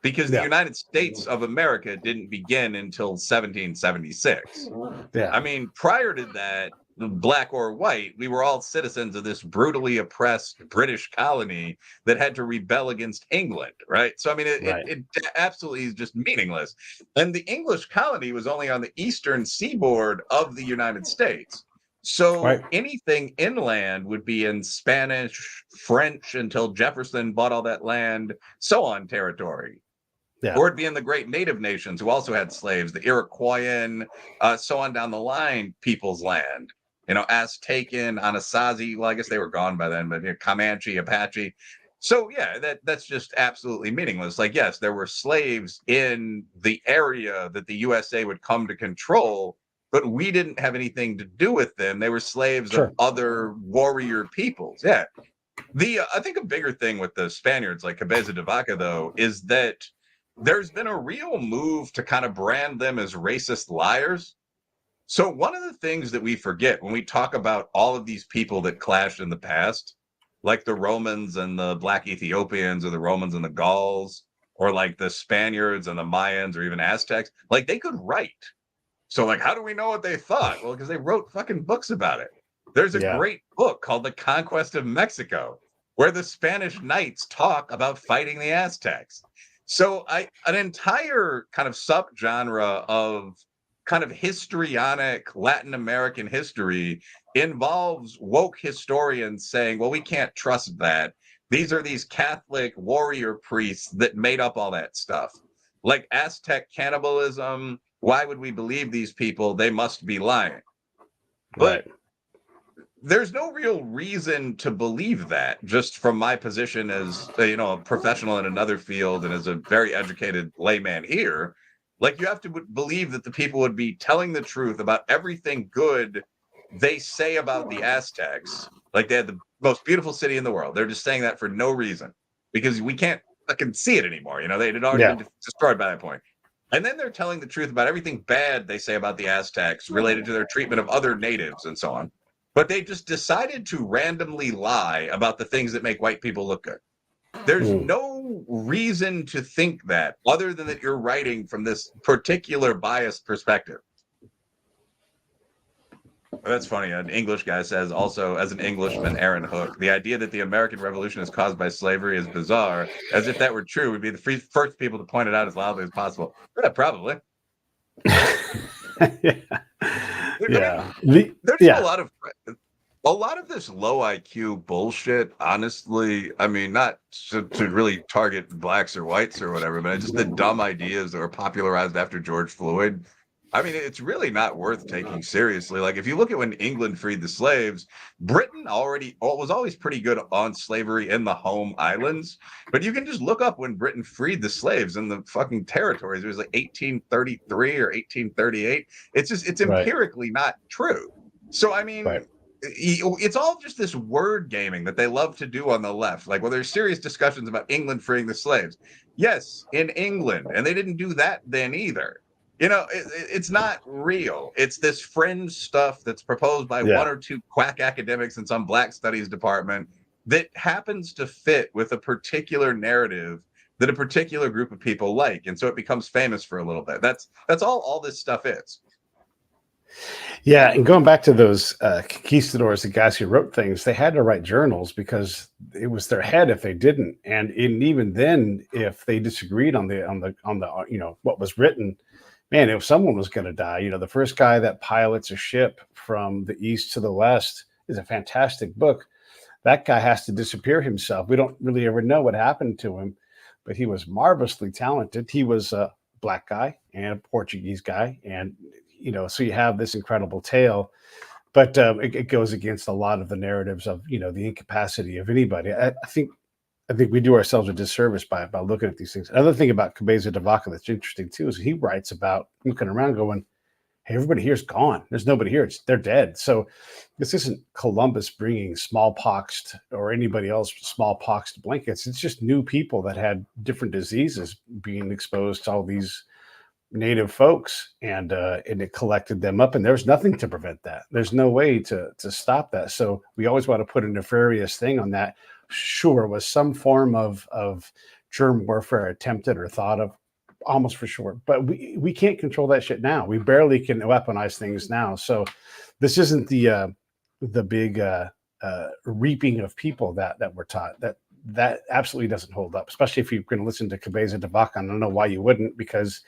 because the Yeah. United States of America didn't begin until 1776. Yeah. I mean, prior to that, black or white, we were all citizens of this brutally oppressed British colony that had to rebel against England, right? So, I mean, Right. it absolutely is just meaningless. And the English colony was only on the eastern seaboard of the United States. Right. So anything inland would be in Spanish, French until Jefferson bought all that land, so on territory. Yeah. Or it'd be in the great native nations who also had slaves, the Iroquoian, so on down the line, people's land. Aztecan, Anasazi. Well, I guess they were gone by then, but Comanche, Apache. So yeah, that's just absolutely meaningless. Like, yes, there were slaves in the area that the USA would come to control, but we didn't have anything to do with them. They were slaves of Sure. other warrior peoples. Yeah. I think a bigger thing with the Spaniards, like Cabeza de Vaca, though, is that there's been a real move to kind of brand them as racist liars. So one of the things that we forget when we talk about all of these people that clashed in the past, like the Romans and the Black Ethiopians, or the Romans and the Gauls, or like the Spaniards and the Mayans, or even Aztecs, like they could write. So like, how do we know what they thought? Well, because they wrote fucking books about it. There's a Yeah. great book called The Conquest of Mexico, where the Spanish knights talk about fighting the Aztecs. So an entire kind of subgenre of kind of histrionic Latin American history involves woke historians saying, well, we can't trust that. These are these Catholic warrior priests that made up all that stuff. Like Aztec cannibalism. Why would we believe these people? They must be lying. But Right. there's no real reason to believe that, just from my position as a professional in another field and as a very educated layman here. Like, you have to believe that the people would be telling the truth about everything good they say about the Aztecs. Like, they had the most beautiful city in the world. They're just saying that for no reason because we can't fucking see it anymore. They had already been destroyed by that point. And then they're telling the truth about everything bad they say about the Aztecs related to their treatment of other natives and so on. But they just decided to randomly lie about the things that make white people look good. There's no reason to think that, other than that you're writing from this particular biased perspective. That's funny. An English guy says, also, as an Englishman, Aaron Hook, the idea that the American Revolution is caused by slavery is bizarre. As if that were true, we'd be the first people to point it out as loudly as possible. Yeah, probably. Yeah. I mean, there's a lot of this low IQ bullshit. Honestly, I mean, not to really target blacks or whites or whatever, but just the dumb ideas that were popularized after George Floyd. I mean, it's really not worth taking seriously. Like, if you look at when England freed the slaves, Britain was always pretty good on slavery in the home islands. But you can just look up when Britain freed the slaves in the fucking territories. It was like 1833 or 1838. It's empirically not true. So, I mean, it's all just this word gaming that they love to do on the left. Like, well, there's serious discussions about England freeing the slaves. Yes, in England. And they didn't do that then either. It's not real. It's this fringe stuff that's proposed by one or two quack academics in some black studies department that happens to fit with a particular narrative that a particular group of people like. And so it becomes famous for a little bit. That's all this stuff is. Yeah, and going back to those conquistadors, the guys who wrote things, they had to write journals because it was their head if they didn't, and even then, if they disagreed on the what was written, man, if someone was going to die, the first guy that pilots a ship from the east to the west is a fantastic book. That guy has to disappear himself. We don't really ever know what happened to him, but he was marvelously talented. He was a black guy and a Portuguese guy, and so you have this incredible tale, but it goes against a lot of the narratives of the incapacity of anybody. I think we do ourselves a disservice by looking at these things. Another thing about Cabeza de Vaca that's interesting too is he writes about looking around, going, hey, everybody here's gone. There's nobody here. They're dead. So this isn't Columbus bringing smallpox or anybody else smallpox blankets. It's just new people that had different diseases being exposed to all these native folks, and it collected them up, and there's nothing to prevent that. There's no way to stop that. So we always want to put a nefarious thing on that. Sure, was some form of germ warfare attempted or thought of, almost for sure, but we can't control that shit now. We barely can weaponize things now. So this isn't the big reaping of people that we're taught. That absolutely doesn't hold up, especially if you're going to listen to Cabeza de Vaca. I don't know why you wouldn't, because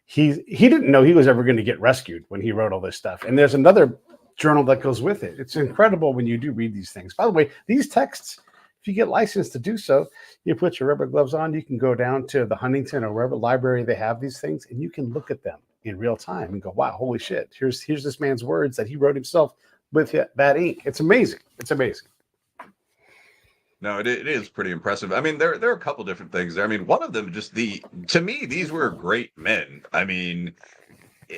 he didn't know he was ever going to get rescued when he wrote all this stuff. And there's another journal that goes with it. It's incredible when you do read these things. By the way, these texts, if you get licensed to do so, you put your rubber gloves on, you can go down to the Huntington or wherever library they have these things, and you can look at them in real time and go, wow, holy shit, here's this man's words that he wrote himself with that ink. It's amazing. It's amazing. No, it is pretty impressive. I mean, there are a couple different things there. I mean, one of them, to me, these were great men. I mean,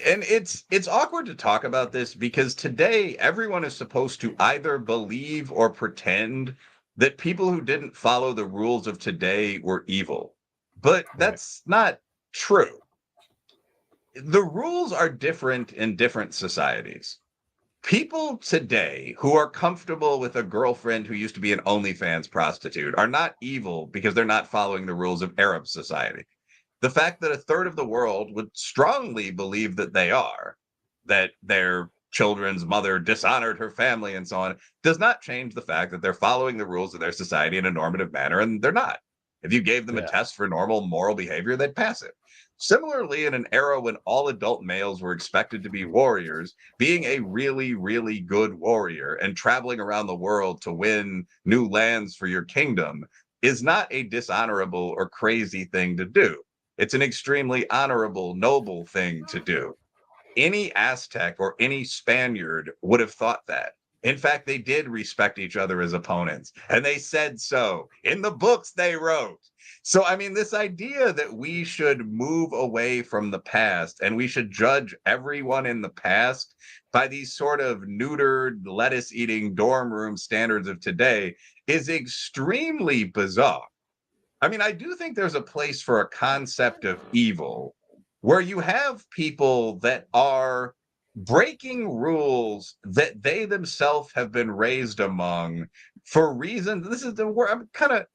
and it's awkward to talk about this because today everyone is supposed to either believe or pretend that people who didn't follow the rules of today were evil. But that's not true. The rules are different in different societies. People today who are comfortable with a girlfriend who used to be an OnlyFans prostitute are not evil because they're not following the rules of Arab society. The fact that a third of the world would strongly believe that they are, that their children's mother dishonored her family and so on, does not change the fact that they're following the rules of their society in a normative manner, and they're not. If you gave them a test for normal moral behavior, they'd pass it. Similarly, in an era when all adult males were expected to be warriors, being a really, really good warrior and traveling around the world to win new lands for your kingdom is not a dishonorable or crazy thing to do. It's an extremely honorable, noble thing to do. Any Aztec or any Spaniard would have thought that. In fact, they did respect each other as opponents, and they said so in the books they wrote. So, I mean, this idea that we should move away from the past and we should judge everyone in the past by these sort of neutered, lettuce-eating dorm room standards of today is extremely bizarre. I mean, I do think there's a place for a concept of evil where you have people that are breaking rules that they themselves have been raised among for reasons. This is the where I'm kind of,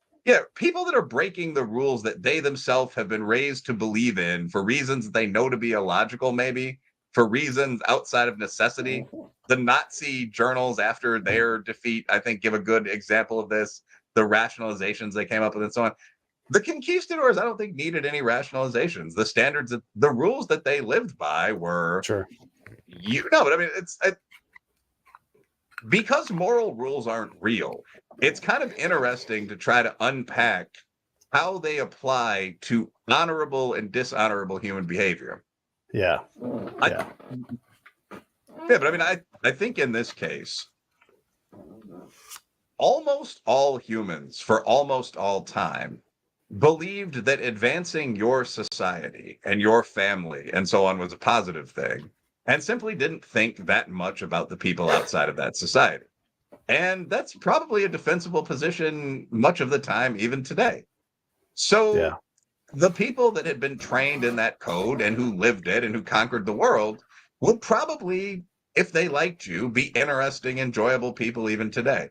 people that are breaking the rules that they themselves have been raised to believe in for reasons that they know to be illogical, maybe for reasons outside of necessity. The Nazi journals after their defeat, I think, give a good example of this. The rationalizations they came up with and so on. The conquistadors, I don't think, needed any rationalizations. The standards, the rules that they lived by were, Sure. But I mean, because moral rules aren't real. It's kind of interesting to try to unpack how they apply to honorable and dishonorable human behavior. Yeah. But I mean, I think in this case, almost all humans for almost all time believed that advancing your society and your family and so on was a positive thing, and simply didn't think that much about the people outside of that society. And that's probably a defensible position much of the time, even today. So the people that had been trained in that code and who lived it and who conquered the world would probably, if they liked you, be interesting, enjoyable people even today.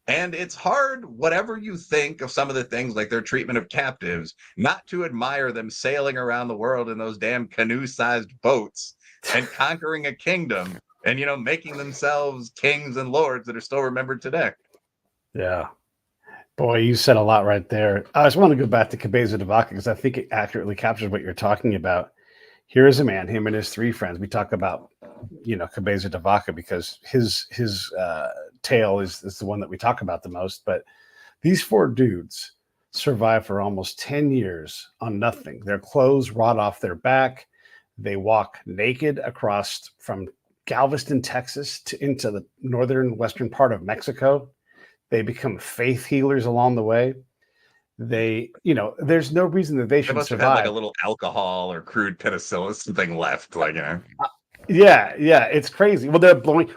And it's hard, whatever you think of some of the things like their treatment of captives, not to admire them sailing around the world in those damn canoe-sized boats and conquering a kingdom and, making themselves kings and lords that are still remembered today. Yeah. Boy, you said a lot right there. I just want to go back to Cabeza de Vaca because I think it accurately captures what you're talking about. Here is a man, him and his three friends. We talk about, Cabeza de Vaca because his tale is the one that we talk about the most. But these four dudes survive for almost 10 years on nothing. Their clothes rot off their back. They walk naked across from Galveston, Texas, into the northern western part of Mexico. They become faith healers along the way. They, there's no reason that they should must have survive. had like a little alcohol or crude penicillin something left, Yeah, yeah, it's crazy. Well, they're blowing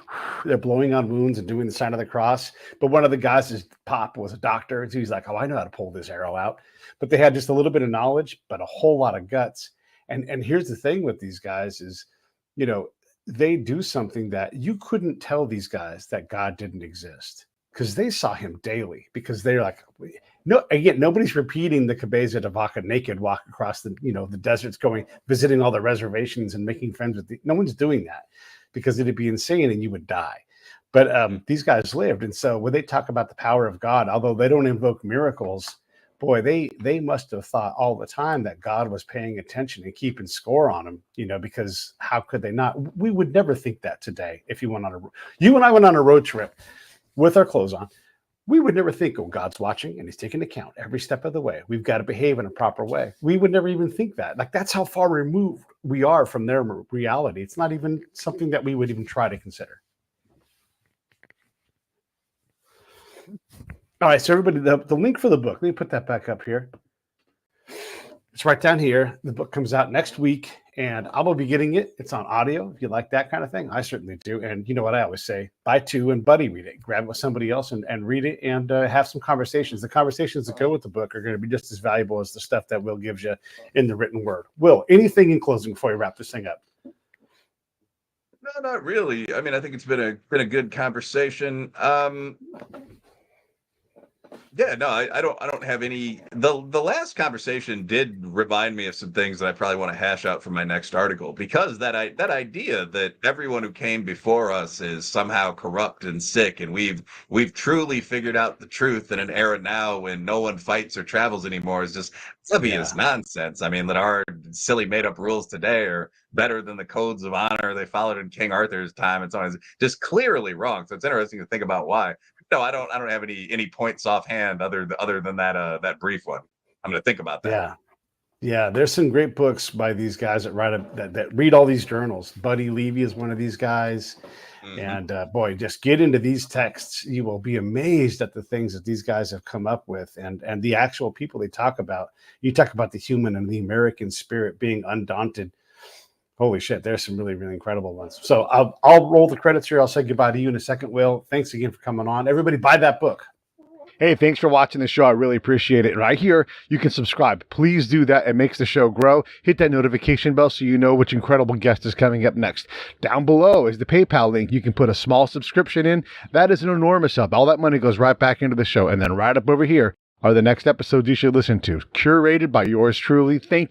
on wounds and doing the sign of the cross. But one of the guys, his pop was a doctor, so he's like, "Oh, I know how to pull this arrow out." But they had just a little bit of knowledge, but a whole lot of guts. And here's the thing with these guys is, you know, they do something that you couldn't tell these guys that God didn't exist because they saw him daily. Because they're like, no, again, nobody's repeating the Cabeza de Vaca naked walk across the, the deserts, going visiting all the reservations and making friends with no one's doing that because it'd be insane and you would die. But these guys lived, and so when they talk about the power of God, although they don't invoke miracles, boy, they must have thought all the time that God was paying attention and keeping score on them, because how could they not? We would never think that today. If you and I went on a road trip with our clothes on, we would never think, oh, God's watching and he's taking account every step of the way. We've got to behave in a proper way. We would never even think that. Like, that's how far removed we are from their reality. It's not even something that we would even try to consider. All right, so everybody, the link for the book, let me put that back up here. It's right down here. The book comes out next week, and I will be getting it. It's on audio if you like that kind of thing. I certainly do. And you know what I always say, buy two and buddy read it. Grab it with somebody else and read it and have some conversations. The conversations that go with the book are going to be just as valuable as the stuff that Will gives you in the written word. Will, anything in closing before we wrap this thing up? No, not really. I mean, I think it's been a good conversation. Yeah, no, I don't have any. The last conversation did remind me of some things that I probably want to hash out for my next article, because that idea that everyone who came before us is somehow corrupt and sick, and we've truly figured out the truth in an era now when no one fights or travels anymore is just obvious nonsense. I mean, that our silly made up rules today are better than the codes of honor they followed in King Arthur's time, and so on. It's just clearly wrong. So it's interesting to think about why. No, I don't have any points offhand other than that brief one. I'm going to think about that. Yeah. Yeah, there's some great books by these guys that read all these journals. Buddy Levy is one of these guys. Mm-hmm. And boy, just get into these texts. You will be amazed at the things that these guys have come up with, and the actual people they talk about. You talk about the human and the American spirit being undaunted. Holy shit, there's some really, really incredible ones. So I'll roll the credits here. I'll say goodbye to you in a second, Will. Thanks again for coming on. Everybody buy that book. Hey, thanks for watching the show. I really appreciate it. Right here, you can subscribe. Please do that. It makes the show grow. Hit that notification bell so you know which incredible guest is coming up next. Down below is the PayPal link. You can put a small subscription in. That is an enormous help. All that money goes right back into the show. And then right up over here are the next episodes you should listen to, curated by yours truly. Thank